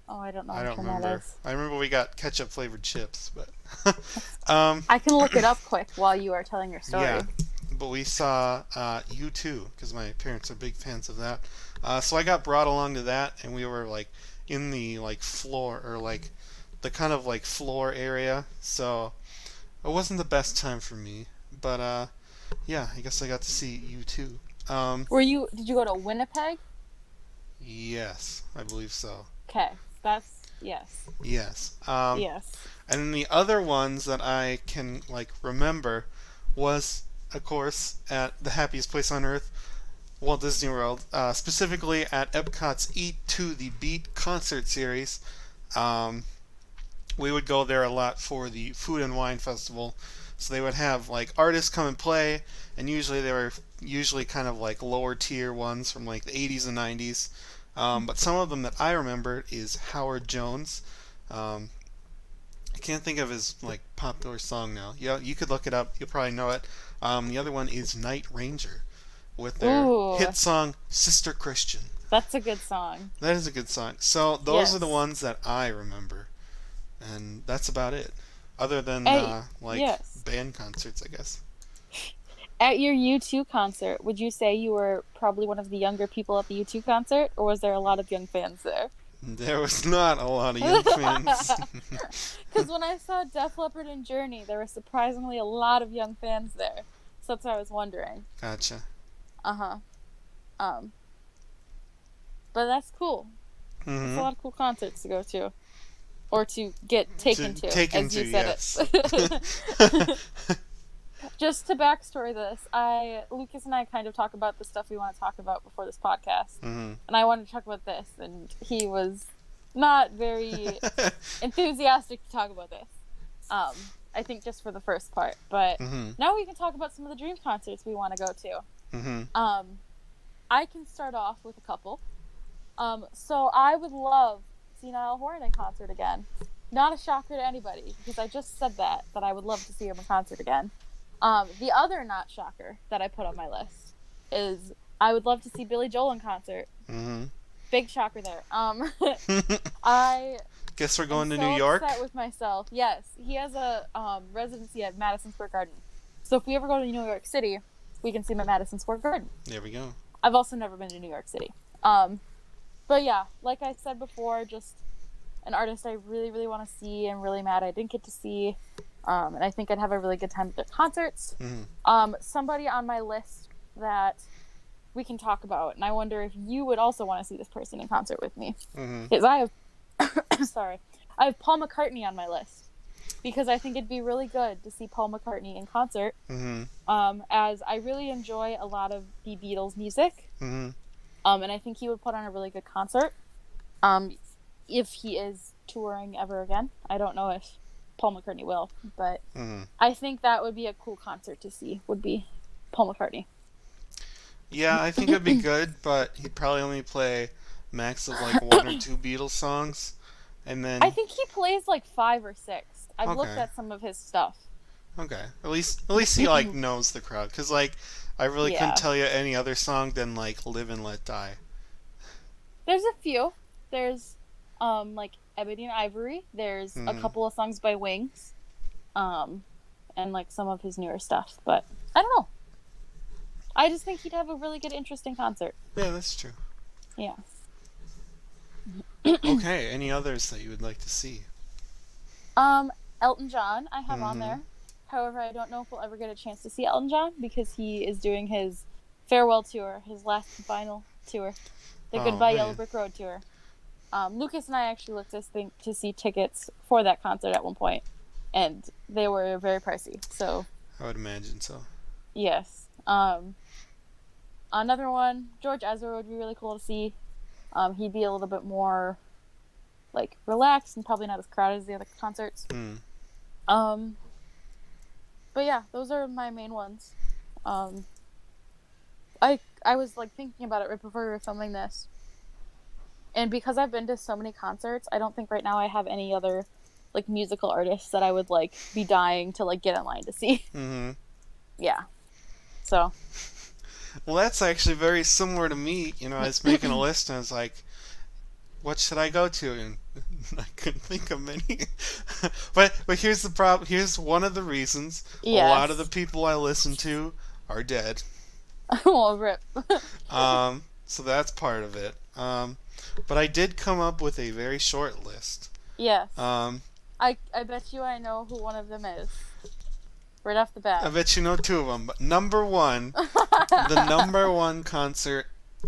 Oh, I don't know I which don't one that remember. is. I remember we got ketchup flavored chips, but um, I can look it up quick while you are telling your yeah. story. But we saw U2 because my parents are big fans of that. So I got brought along to that, and we were like in the like floor or like the kind of like floor area. So it wasn't the best time for me, but yeah, I guess I got to see U2. Did you go to Winnipeg? Yes, I believe so. Okay, yes. Yes. Yes. And then the other ones that I can like remember was, of course, at the happiest place on earth, Walt Disney World, specifically at Epcot's Eat to the Beat concert series. Um, we would go there a lot for the Food and Wine Festival. So they would have like artists come and play, and usually they were usually kind of like lower tier ones from like the 80s and 90s. But some of them that I remember is Howard Jones. Um, I can't think of his like popular song now. Yeah, you could look it up. You'll probably know it. The other one is Night Ranger with their Ooh, hit song Sister Christian. that's a good song. That is a good song. So those are the Yes. ones that I remember, and that's about it. Other than At, like yes. band concerts, I guess. At your U2 concert, would you say you were probably one of the younger people at the U2 concert, or was there a lot of young fans there? There was not a lot of young fans. Because when I saw Def Leppard and Journey, there were surprisingly a lot of young fans there. So that's what I was wondering. Gotcha. Uh-huh. Um, but that's cool. There's a Hmm. lot of cool concerts to go to. Or to get taken to, Taken as to, you said yes. it. Just to backstory this, Lucas and I kind of talk about the stuff we want to talk about before this podcast. Hmm. And I wanted to talk about this, and he was not very enthusiastic to talk about this. I think just for the first part. But Hmm. now we can talk about some of the dream concerts we want to go to. Hmm. I can start off with a couple. So I would love to see Niall Horan in concert again. Not a shocker to anybody, because I just said that I would love to see him in concert again. The other not shocker that I put on my list is I would love to see Billy Joel in concert. Hmm. Big shocker there. I Guess we're am going to so New York. upset with myself. Yes, he has a residency at Madison Square Garden. So if we ever go to New York City, we can see him at Madison Square Garden. There we go. I've also never been to New York City. But yeah, like I said before, just an artist I really, really want to see and really mad I didn't get to see. And I think I'd have a really good time at their concerts. Hmm. Somebody on my list that we can talk about, and I wonder if you would also want to see this person in concert with me. Hmm. Is I have, sorry, I have Paul McCartney on my list because I think it'd be really good to see Paul McCartney in concert. Hmm. As I really enjoy a lot of the Beatles music. Hmm. And I think he would put on a really good concert. If he is touring ever again. I don't know if Paul McCartney will, but Hmm. I think that would be a cool concert to see, would be Paul McCartney. Yeah, I think it'd be good, but he'd probably only play max of like one or two Beatles songs, and then I think he plays like 5 or 6. I've looked Okay. at some of his stuff. okay, at least he like knows the crowd, cause like I really Yeah. couldn't tell you any other song than like "Live and Let Die." There's a few. There's like Ebony and Ivory. There's a Mhm. couple of songs by Wings. And like some of his newer stuff, but I don't know. I just think he'd have a really good, interesting concert. Yeah, that's true. Yeah. Okay, any others that you would like to see? Elton John, I have on Mhm. there. However, I don't know if we'll ever get a chance to see Elton John because he is doing his farewell tour, his last and final tour, the Oh, Goodbye man. Yellow Brick Road tour. Lucas and I actually looked to see tickets for that concert at one point, and they were very pricey. So I would imagine so. yes. Another one, George Ezra would be really cool to see. He'd be a little bit more like relaxed and probably not as crowded as the other concerts. Hmm. But yeah, those are my main ones. I was like thinking about it right before we were filming this. And because I've been to so many concerts, I don't think right now I have any other like musical artists that I would like be dying to like get in line to see. Mm-hmm. Yeah. So, Well, that's actually very similar to me. I was making a list and I was like, what should I go to? And I couldn't think of many. but here's the problem. Here's one of the reasons. A lot of the yes. people I listen to are dead. Well, rip. So that's part of it. But I did come up with a very short list. Yes. Um, I bet you I know who one of them is. Right off the I bat. bet you know two of them. But number one, the number one concert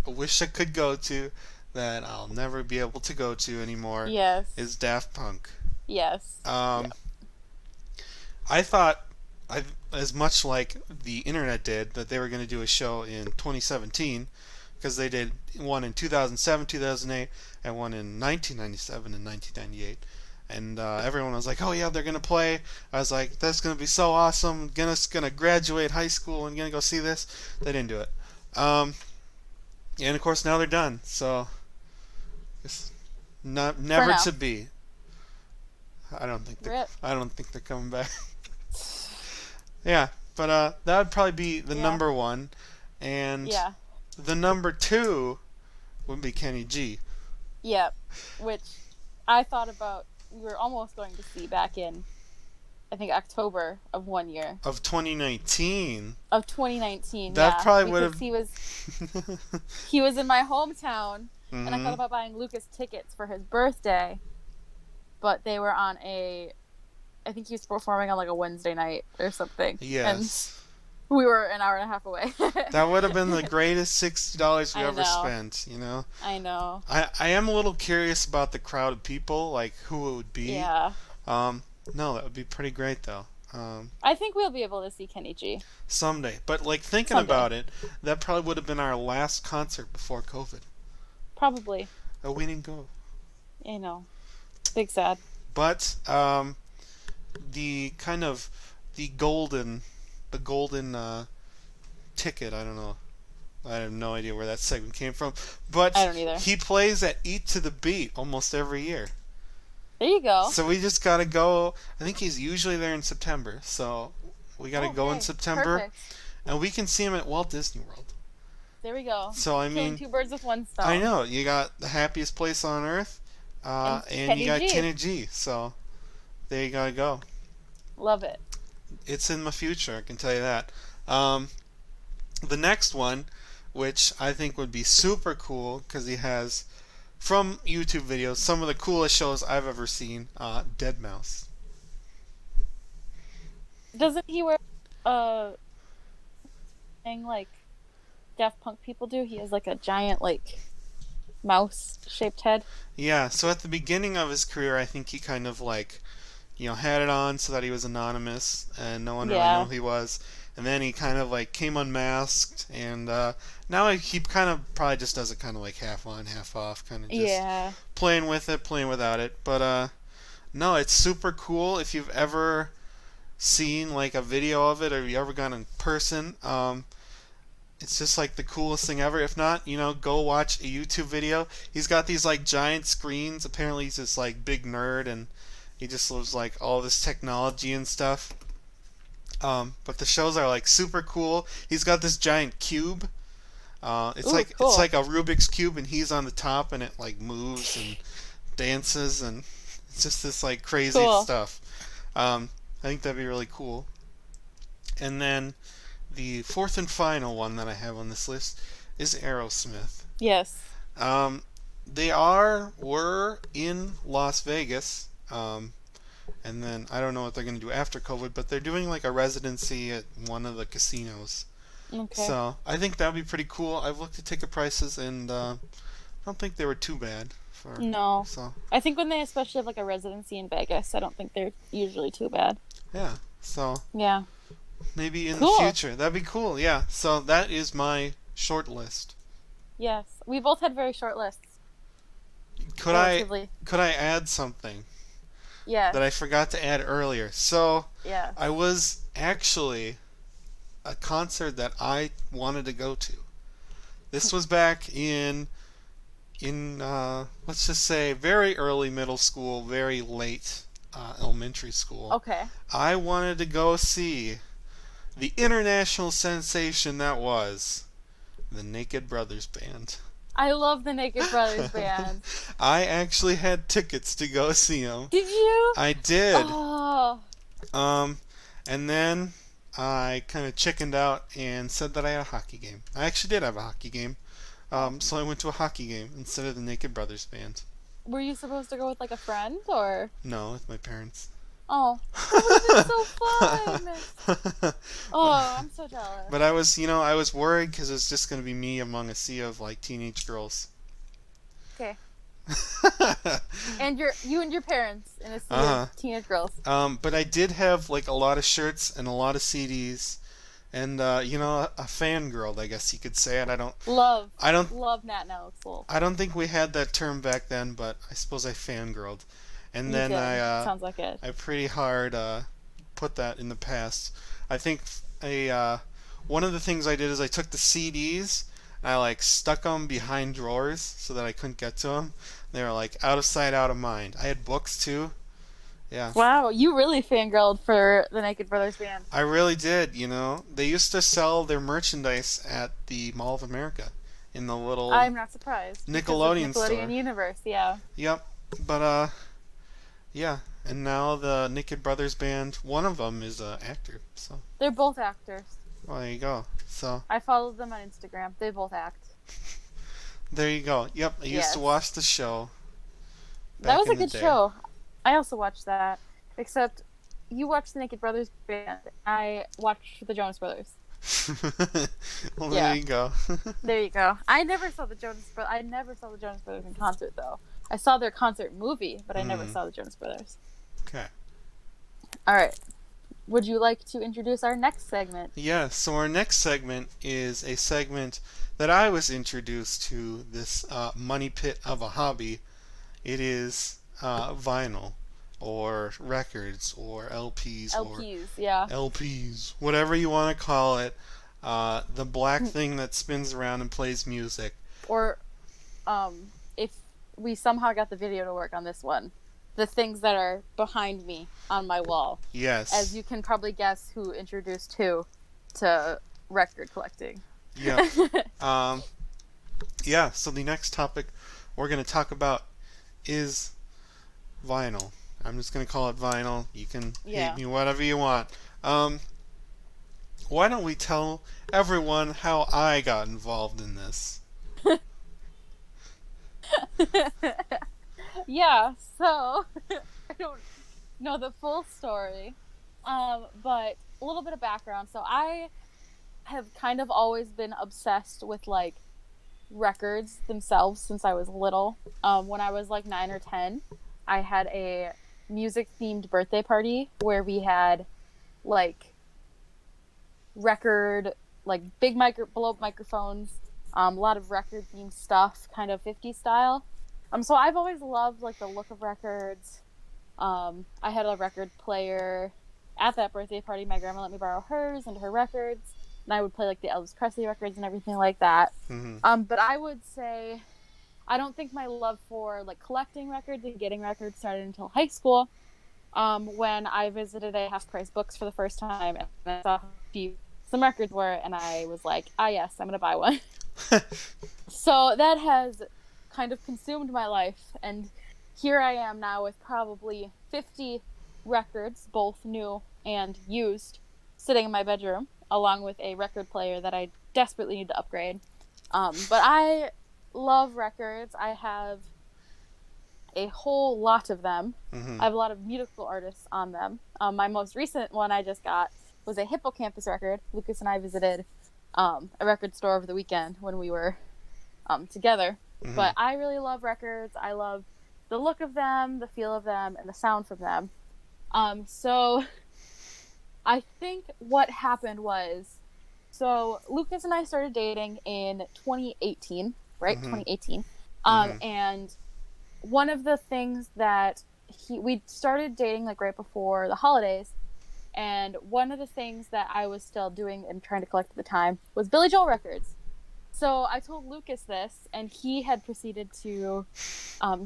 I wish I could go to that I'll never be able to go to anymore Yes. is Daft Punk. Yes. Um, Yep. I thought, as much like the internet did, that they were going to do a show in 2017 because they did one in 2007, 2008, and one in 1997 and 1998. And everyone was like, "Oh yeah, they're gonna play." I was like, "That's gonna be so awesome! Gonna graduate high school and gonna go see this." They didn't do it, and of course now they're done. So it's not For never now. to be. I don't think Rip. I don't think they're coming back. Yeah, but that would probably be the Yeah. number one, and Yeah. the number two would be Kenny G Yep. Which I thought about we were almost going to see back in I think October of one year. of 2019. Of 2019, That yeah. probably would Because have. he was in my hometown and I Hmm. thought about buying Lucas tickets for his birthday, but they were on I think he was performing on like a Wednesday night or something. Yes. And we were an hour and a half away. That would have been the greatest $60 we I ever know. spent, I know. I am a little curious about the crowd of people, like who it would be. Yeah. No, that would be pretty great though. I think we'll be able to see Kenny G. Someday. But like thinking Someday. about it, that probably would have been our last concert before COVID. Probably. Oh, we didn't go. I know. Big sad. But the kind of the golden ticket, I don't know. I have no idea where that segment came from. But I don't either. he plays at Eat to the Beat almost every year. There you go. So we just gotta go. I think he's usually there in September. So we gotta go in Okay. September, Perfect. and we can see him at Walt Disney World. There we go. So I Killing mean, two birds with one stone. I know you got the happiest place on earth, and Kenny you got G. Kenny G. So there you gotta go. Love it. It's in my future, I can tell you that. The next one, which I think would be super cool, because he has, from YouTube videos, some of the coolest shows I've ever seen, Deadmau5. Doesn't he wear thing like Daft Punk people do? He has like a giant like mouse shaped head. Yeah, so at the beginning of his career, I think he kind of like, had it on so that he was anonymous and no one really Yeah. knew who he was. And then he kind of like came unmasked, and now he kind of probably just does it kind of like half on, half off, kind of just Yeah. playing with it, playing without it. But no, it's super cool. If you've ever seen like a video of it or you ever gone in person, it's just like the coolest thing ever. If not, go watch a YouTube video. He's got these like giant screens. Apparently he's this like big nerd and he just loves like all this technology and stuff. But the shows are like super cool. He's got this giant cube. It's Ooh, like cool. it's like a Rubik's cube, and he's on the top, and it like moves and dances, and it's just this like crazy Cool. stuff. I think that'd be really cool. And then the fourth and final one that I have on this list is Aerosmith. Yes. They were in Las Vegas. And then I don't know what they're going to do after COVID, but they're doing like a residency at one of the casinos. Okay. So I think that would be pretty cool. I've looked at ticket prices, and I don't think they were too bad. No. So I think when they especially have like a residency in Vegas, I don't think they're usually too bad. yeah, so Yeah. maybe in Cool. the future that'd be cool. Yeah. So that is my short list. Yes. We both had very short lists. Could Relatively. I add something Yes. that I forgot to add earlier? So Yes. I was actually a concert that I wanted to go to. This was back in in let's just say very early middle school, very late elementary school, Okay. I wanted to go see the international sensation that was the Naked Brothers Band. I love the Naked Brothers band. I actually had tickets to go see them. Did you? I did. Oh. Um, and then I kind of chickened out and said that I had a hockey game. I actually did have a hockey game. So I went to a hockey game instead of the Naked Brothers Band. Were you supposed to go with like a friend or? No, with my parents. Oh, that would have been so fun. Oh, I'm so jealous. But I was worried because it was just going to be me among a sea of like teenage girls. Okay. And you and your parents in a sea Uh-huh. of teenage girls. But I did have like a lot of shirts and a lot of CDs, and a fangirl, I guess you could say it. Love I don't, Nat and Alex Wolf. I don't think we had that term back then, but I suppose I fangirled, and You then did. I Sounds like it. I pretty hard put that in the past. I think one of the things I did is I took the CDs and I like stuck them behind drawers so that I couldn't get to them. They were like out of sight, out of mind. I had books too. Yeah. Wow, you really fangirled for the Naked Brothers band. I really did, They used to sell their merchandise at the Mall of America in the little I'm not surprised. because of Nickelodeon Nickelodeon store. Universe, yeah. Yep. But yeah, and now the Naked Brothers Band, one of them is an actor. So, They're both actors. well, there you go. So, I followed them on Instagram. They both act. there you go. Yep, I used to Yes. watch the show. That back was a in the good day. show. I also watched that. Except you watched the Naked Brothers band. I watched the Jonas Brothers. Well, Yeah. there you go. There you go. I never saw the Jonas Brothers in concert though. I saw their concert movie, but I never saw the Jonas Brothers. Okay. All right. Would you like to introduce our next segment? Yeah, so our next segment is a segment that I was introduced to this money pit of a hobby. It is vinyl or records or LPs or LPs, yeah. LPs, whatever you want to call it. The black thing that spins around and plays music. Or if we somehow got the video to work on this one, the things that are behind me on my wall. Yes. As you can probably guess who introduced who to record collecting. Yeah. Yeah, so the next topic we're going to talk about is vinyl. I'm just going to call it vinyl. You can hate me whatever you want. Why don't we tell everyone how I got involved in this? Yeah, so I don't know the full story, but a little bit of background. So I have kind of always been obsessed with like records themselves since I was little. When I was like 9 or 10, I had a music themed birthday party where we had like record, like big blow up microphones, a lot of record themed stuff, kind of 50s style. So I've always loved like the look of records. I had a record player at that birthday party. My grandma let me borrow hers and her records, and I would play like the Elvis Presley records and everything like that. Mm-hmm. But I would say I don't think my love for like collecting records and getting records started until high school, when I visited a Half Price Books for the first time, and I saw how cheap some records were, and I was like, ah yes, I'm gonna buy one. So that has kind of consumed my life, and here I am now with probably 50 records, both new and used, sitting in my bedroom, along with a record player that I desperately need to upgrade. But I love records. I have a whole lot of them. Mm-hmm. I have a lot of musical artists on them. My most recent one I just got was a Hippocampus record. Lucas and I visited a record store over the weekend when we were together. Mm-hmm. But I really love records. I love the look of them, the feel of them, and the sound from them. So I think what happened was, so Lucas and I started dating in 2018, right? Mm-hmm. 2018. Mm-hmm. And one of the things that we started dating like right before the holidays, and one of the things that I was still doing and trying to collect at the time was Billy Joel records. So I told Lucas this, and he had proceeded to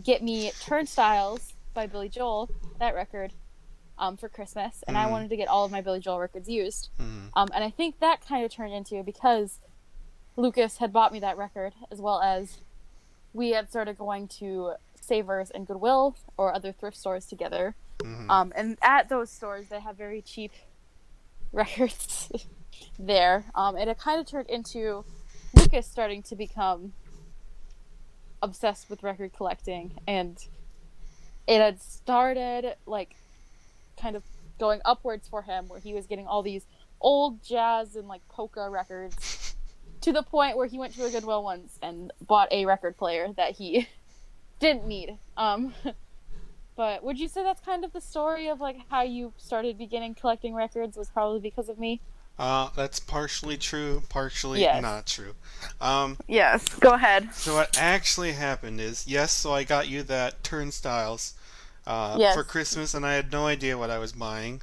get me Turnstiles by Billy Joel, that record, for Christmas, and I Mm, wanted to get all of my Billy Joel records used. mm, And I think that kind of turned into, because Lucas had bought me that record, as well as we had started going to Savers and Goodwill or other thrift stores together. mm. And at those stores, they have very cheap records there. And it kind of turned into Lucas starting to become obsessed with record collecting, and it had started like kind of going upwards for him, where he was getting all these old jazz and like polka records, to the point where he went to a Goodwill once and bought a record player that he didn't need. But would you say that's kind of the story of like how you started beginning collecting records was probably because of me? That's partially true, partially Yes. not true. Um, Yes. Go ahead. so what actually happened is, yes, so I got you that Turnstiles Yes. for Christmas, and I had no idea what I was buying.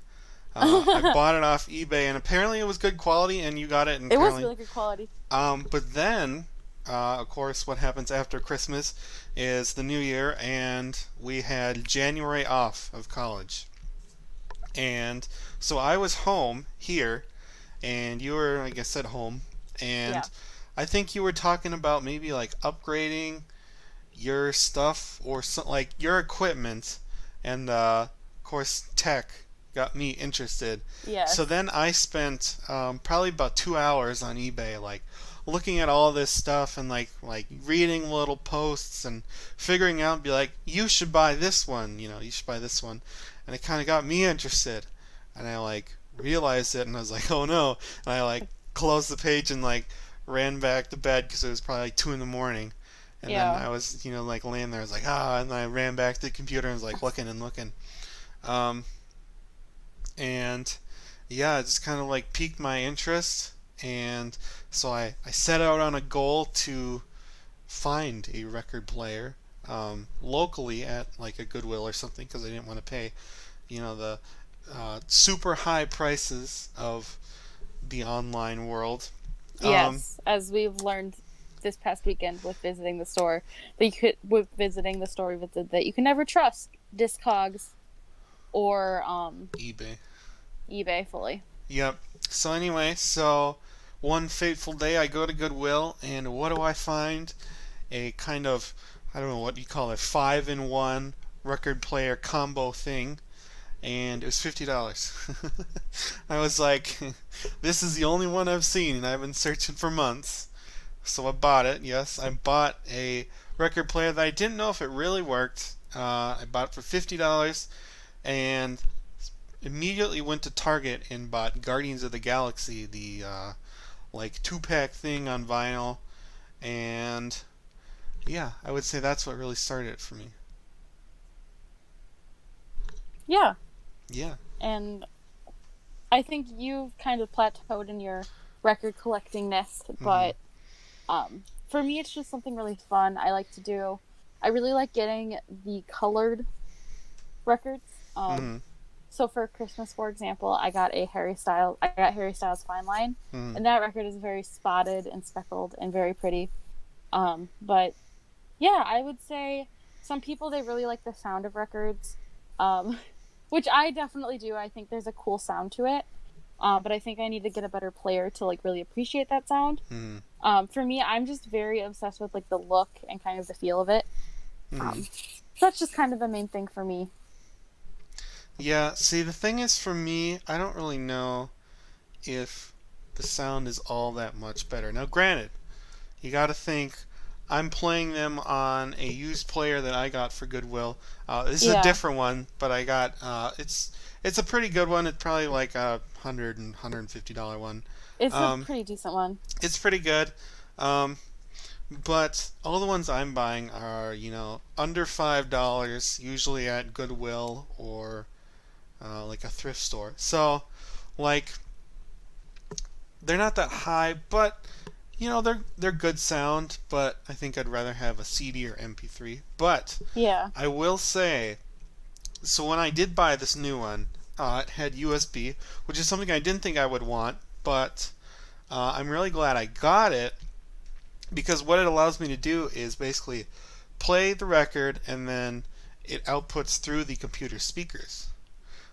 I bought it off eBay, and apparently it was good quality, and you got it, and It was apparently. really good quality. But then, of course, what happens after Christmas is the New Year, and we had January off of college. And so I was home here, and you were, I guess, at home, and Yeah. I think you were talking about maybe like upgrading your stuff or some, like your equipment, and of course, tech got me interested. So Yes. then I spent probably about 2 hours on eBay, like looking at all this stuff and like reading little posts and figuring out, be like, you should buy this one, you should buy this one, and it kind of got me interested, and I like realized it, and I was like, oh no, and I like closed the page and like ran back to bed because it was probably like 2 in the morning. And then Yeah. I was, like laying there. I was like, and then I ran back to the computer and was like looking and looking. Um, and yeah, it just kind of like piqued my interest. And so I set out on a goal to find a record player locally at like a Goodwill or something because I didn't want to pay, the super high prices of the online world. Um, Yes, as we've learned this past weekend with visiting the store, that you could with visiting the store with that you can never trust Discogs or eBay. eBay fully. Yep. So anyway, one fateful day I go to Goodwill and what do I find? A kind of, I don't know what you call it, 5-in-1 record player combo thing, and it was $50. I was like, this is the only one I've seen and I've been searching for months. So I bought it. Yes, I bought a record player that I didn't know if it really worked. I bought it for $50 and immediately went to Target and bought Guardians of the Galaxy, the like 2-pack thing on vinyl, and yeah, I would say that's what really started it for me. Yeah, Yeah. and I think you've kind of plateaued in your record collectingness, Mhm. but for me, it's just something really fun I like to do. I really like getting the colored records. Mhm. So for Christmas, for example, I got Harry Styles Fine Line, Mhm. and that record is very spotted and speckled and very pretty. But yeah, I would say some people they really like the sound of records, um, which I definitely do. I think there's a cool sound to it. But I think I need to get a better player to like really appreciate that sound. Mhm. For me, I'm just very obsessed with like the look and kind of the feel of it. Mhm. So that's just kind of the main thing for me. Yeah. See, the thing is, for me, I don't really know if the sound is all that much better. Now, granted, you got to think I'm playing them on a used player that I got for Goodwill. This is a Yeah, different one, but I got it's a pretty good one. It's probably like a $150 one. it's a Um, pretty decent one. it's pretty good. Um, but all the ones I'm buying are under $5, usually at Goodwill or like a thrift store. So like they're not that high, but they're good sound, but I think I'd rather have a CD or MP3. But Yeah. I will say, so when I did buy this new one, it had USB, which is something I didn't think I would want, but I'm really glad I got it because what it allows me to do is basically play the record and then it outputs through the computer speakers,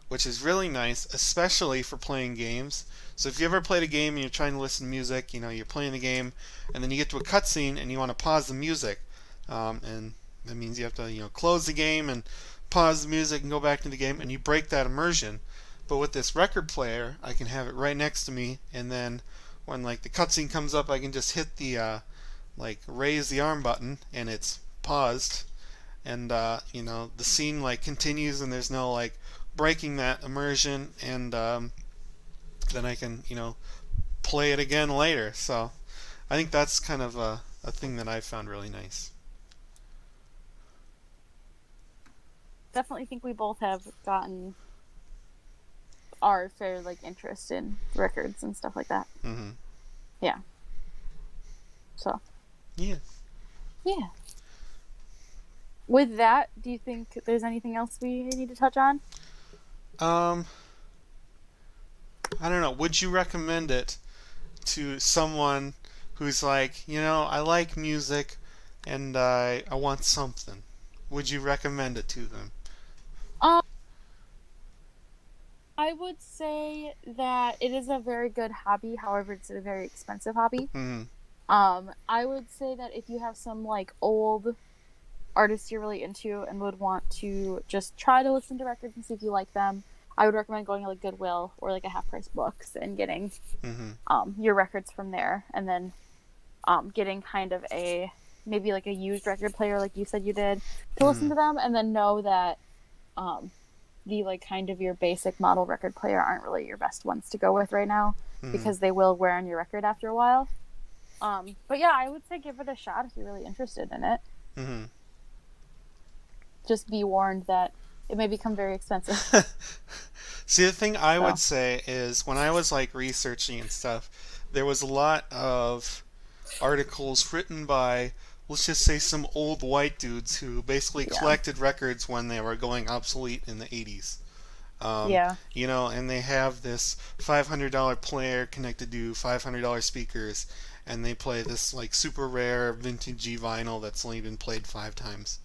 which is really nice, especially for playing games. So if you ever played a game and you're trying to listen to music, you're playing the game, and then you get to a cutscene and you want to pause the music, and that means you have to close the game and pause the music and go back to the game, and you break that immersion. But with this record player, I can have it right next to me, and then when like the cutscene comes up, I can just hit the raise the arm button, and it's paused, and the scene like continues, and there's no like breaking that immersion, and then I can play it again later. So I think that's kind of a thing that I found really nice. Definitely think we both have gotten our fair like interest in records and stuff like that. Mm-hmm. Yeah. So. Yeah. Yeah. With that, do you think there's anything else we need to touch on? I don't know. Would you recommend it to someone who's like, I like music and I want something? Would you recommend it to them? Um, I would say that it is a very good hobby. However, it's a very expensive hobby. Mm-hmm. I would say that if you have some like old artists you're really into and would want to just try to listen to records and see if you like them, I would recommend going to like Goodwill or like a Half Price Books and getting your records from there, and then getting kind of maybe like a used record player like you said you did to listen to them, and then know that the like kind of your basic model record player aren't really your best ones to go with right now because they will wear on your record after a while. But yeah, I would say give it a shot if you're really interested in it. Mm-hmm. Just be warned that it may become very expensive. See, the thing I would say is when I was like researching and stuff, there was a lot of articles written by, let's just say, some old white dudes who basically collected records when they were going obsolete in the 80s. And they have this $500 player connected to $500 speakers, and they play this like super rare vintagey vinyl that's only been played 5 times.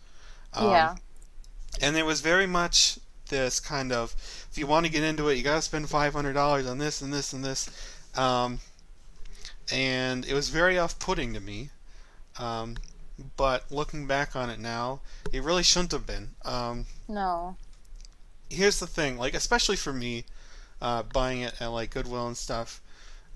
And there was very much this kind of, if you want to get into it, you gotta spend $500 on this and this and this. And it was very off-putting to me. But looking back on it now, it really shouldn't have been. No. Here's the thing, like especially for me, buying it at like Goodwill and stuff,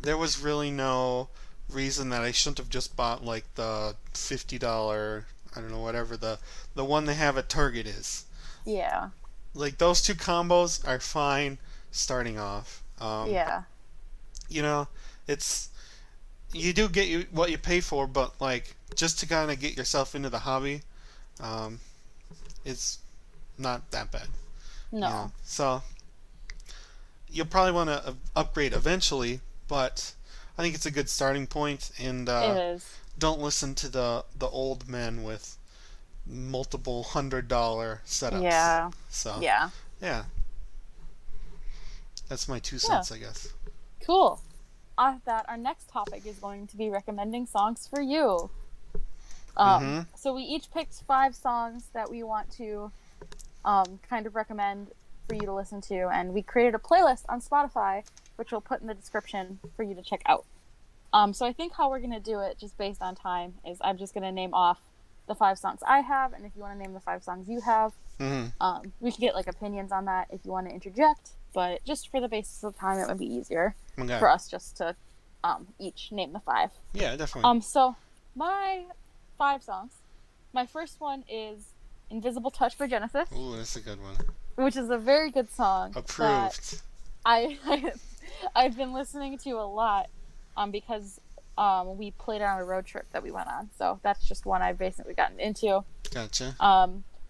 there was really no reason that I shouldn't have just bought like the $50, I don't know, whatever the one they have at Target is. Yeah. Like those two combos are fine starting off. It's you do get what you pay for, but like just to kind of get yourself into the hobby, it's not that bad. No. So you'll probably want to upgrade eventually, but I think it's a good starting point. And it is. Don't listen to the old men with multiple $100 setups. Yeah. So yeah. That's my 2 cents, I guess. Cool. That our next topic is going to be recommending songs for you. So we each picked 5 songs that we want to kind of recommend for you to listen to, and we created a playlist on Spotify, which we'll put in the description for you to check out. So I think how we're going to do it, just based on time, is I'm just going to name off the 5 songs I have, and if you want to name the 5 songs you have, we can get like opinions on that if you want to interject, but just for the basis of time, it would be easier for us just to each name the 5. Yeah, definitely. So my 5 songs, my first one is Invisible Touch by Genesis. Ooh, that's a good one. Which is a very good song. Approved. I've been listening to a lot because we played it on a road trip that we went on. So that's just one I've basically gotten into. Gotcha.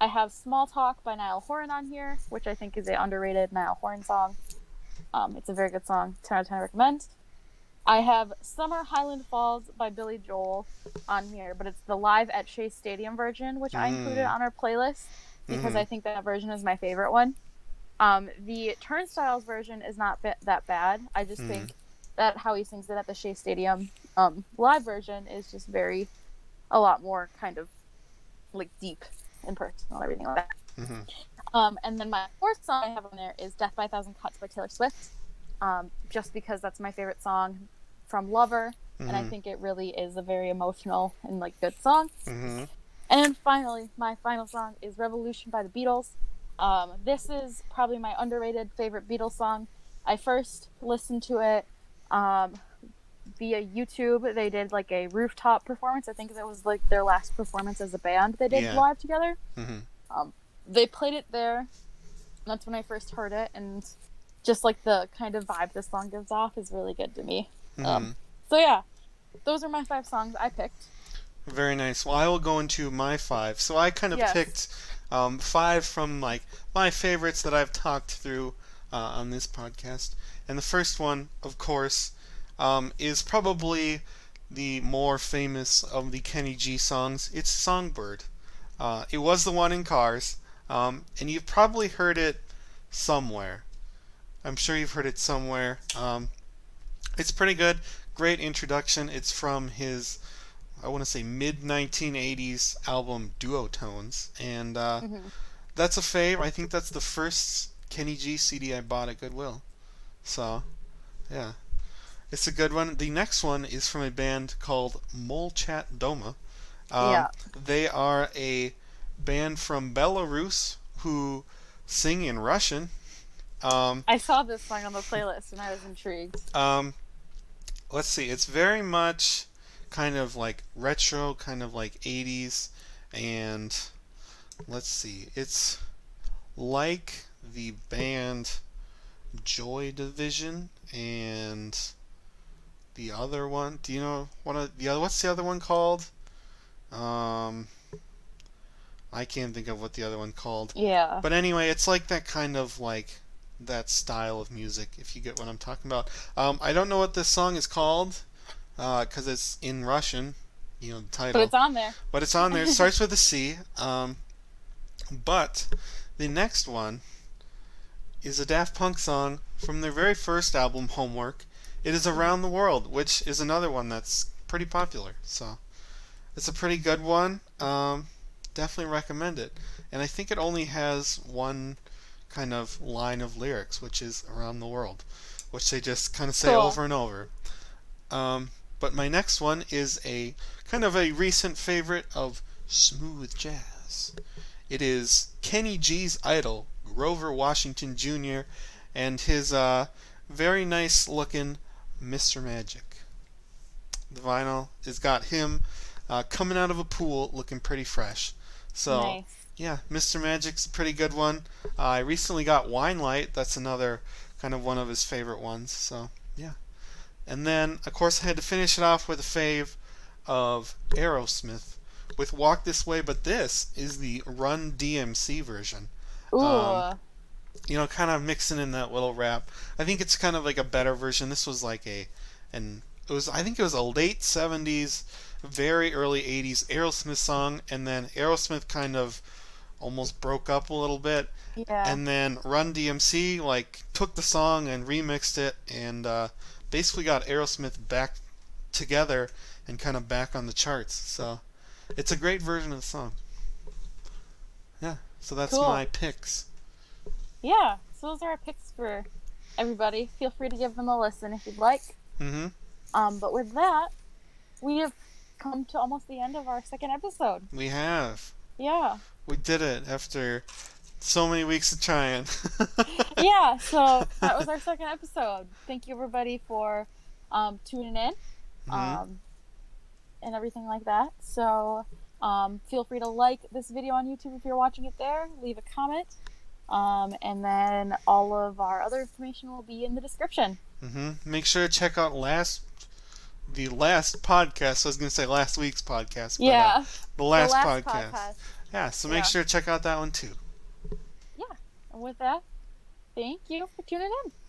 I have Small Talk by Niall Horan on here, which I think is an underrated Niall Horan song. It's a very good song. 10 out of 10 recommend. I have Summer Highland Falls by Billy Joel on here, but it's the live at Shea Stadium version, which I included on our playlist because I think that version is my favorite one. The Turnstiles version is not that bad. I just think that how he sings it at the Shea Stadium live version is just a lot more kind of like deep and personal and everything like that. Mm-hmm. And then my fourth song I have on there is Death by a Thousand Cuts by Taylor Swift, just because that's my favorite song from Lover, and I think it really is a very emotional and like good song. Mm-hmm. And then finally, my final song is Revolution by the Beatles. This is probably my underrated favorite Beatles song. I first listened to it via YouTube. They did like a rooftop performance. I think that was like their last performance as a band they did live together. Mm-hmm. They played it there. That's when I first heard it, and just like the kind of vibe this song gives off is really good to me. Mm-hmm. So yeah, those are my 5 songs I picked. Very nice. Well, I will go into my 5. So I kind of picked 5 from like my favorites that I've talked through on this podcast. And the first one, of course, is probably the more famous of the Kenny G songs. It's Songbird. It was the one in Cars, and you've probably heard it somewhere. I'm sure you've heard it somewhere. It's pretty good. Great introduction. It's from his, I want to say, mid-1980s album Duotones, and that's a fave. I think that's the first Kenny G CD I bought at Goodwill. So, yeah. It's a good one. The next one is from a band called Molchat Doma. They are a band from Belarus who sing in Russian. I saw this song on the playlist and I was intrigued. Let's see. It's very much kind of like retro, kind of like 80s, and let's see. It's like the band Joy Division and the other one. Do you know what's the other one called? I can't think of what the other one called. Yeah. But anyway, it's like that kind of like that style of music, if you get what I'm talking about. I don't know what this song is called because it's in Russian, the title. But it's on there. But it's on there. It starts with a C. But the next one is a Daft Punk song from their very first album, Homework. It is Around the World, which is another one that's pretty popular. So it's a pretty good one. Definitely recommend it. And I think it only has one kind of line of lyrics, which is Around the World, which they just kind of say over and over. But my next one is a kind of a recent favorite of smooth jazz. It is Kenny G's idol, Grover Washington Jr., and his very nice looking Mr. Magic. The vinyl has got him coming out of a pool looking pretty fresh. So, nice. Yeah, Mr. Magic's a pretty good one. I recently got Wine Light. That's another kind of one of his favorite ones. So, yeah. And then, of course, I had to finish it off with a fave of Aerosmith with Walk This Way, but this is the Run DMC version. Ooh. Kind of mixing in that little rap. I think it's kind of like a better version. This was like I think it was a late 70s, very early 80s Aerosmith song, and then Aerosmith kind of almost broke up a little bit. Yeah. And then Run DMC like took the song and remixed it and basically got Aerosmith back together and kind of back on the charts. So it's a great version of the song. Yeah, so that's my picks. Yeah, so those are our picks for everybody. Feel free to give them a listen if you'd like. Mm-hmm. But with that, we have come to almost the end of our second episode. We have. Yeah. We did it after so many weeks of trying. Yeah, so that was our second episode. Thank you, everybody, for tuning in and everything like that. So feel free to like this video on YouTube if you're watching it there. Leave a comment. And then all of our other information will be in the description. Make sure to check out the last podcast. I was going to say last week's podcast. But, yeah. The last podcast. Yeah, so make sure to check out that one too. Yeah. And with that, thank you for tuning in.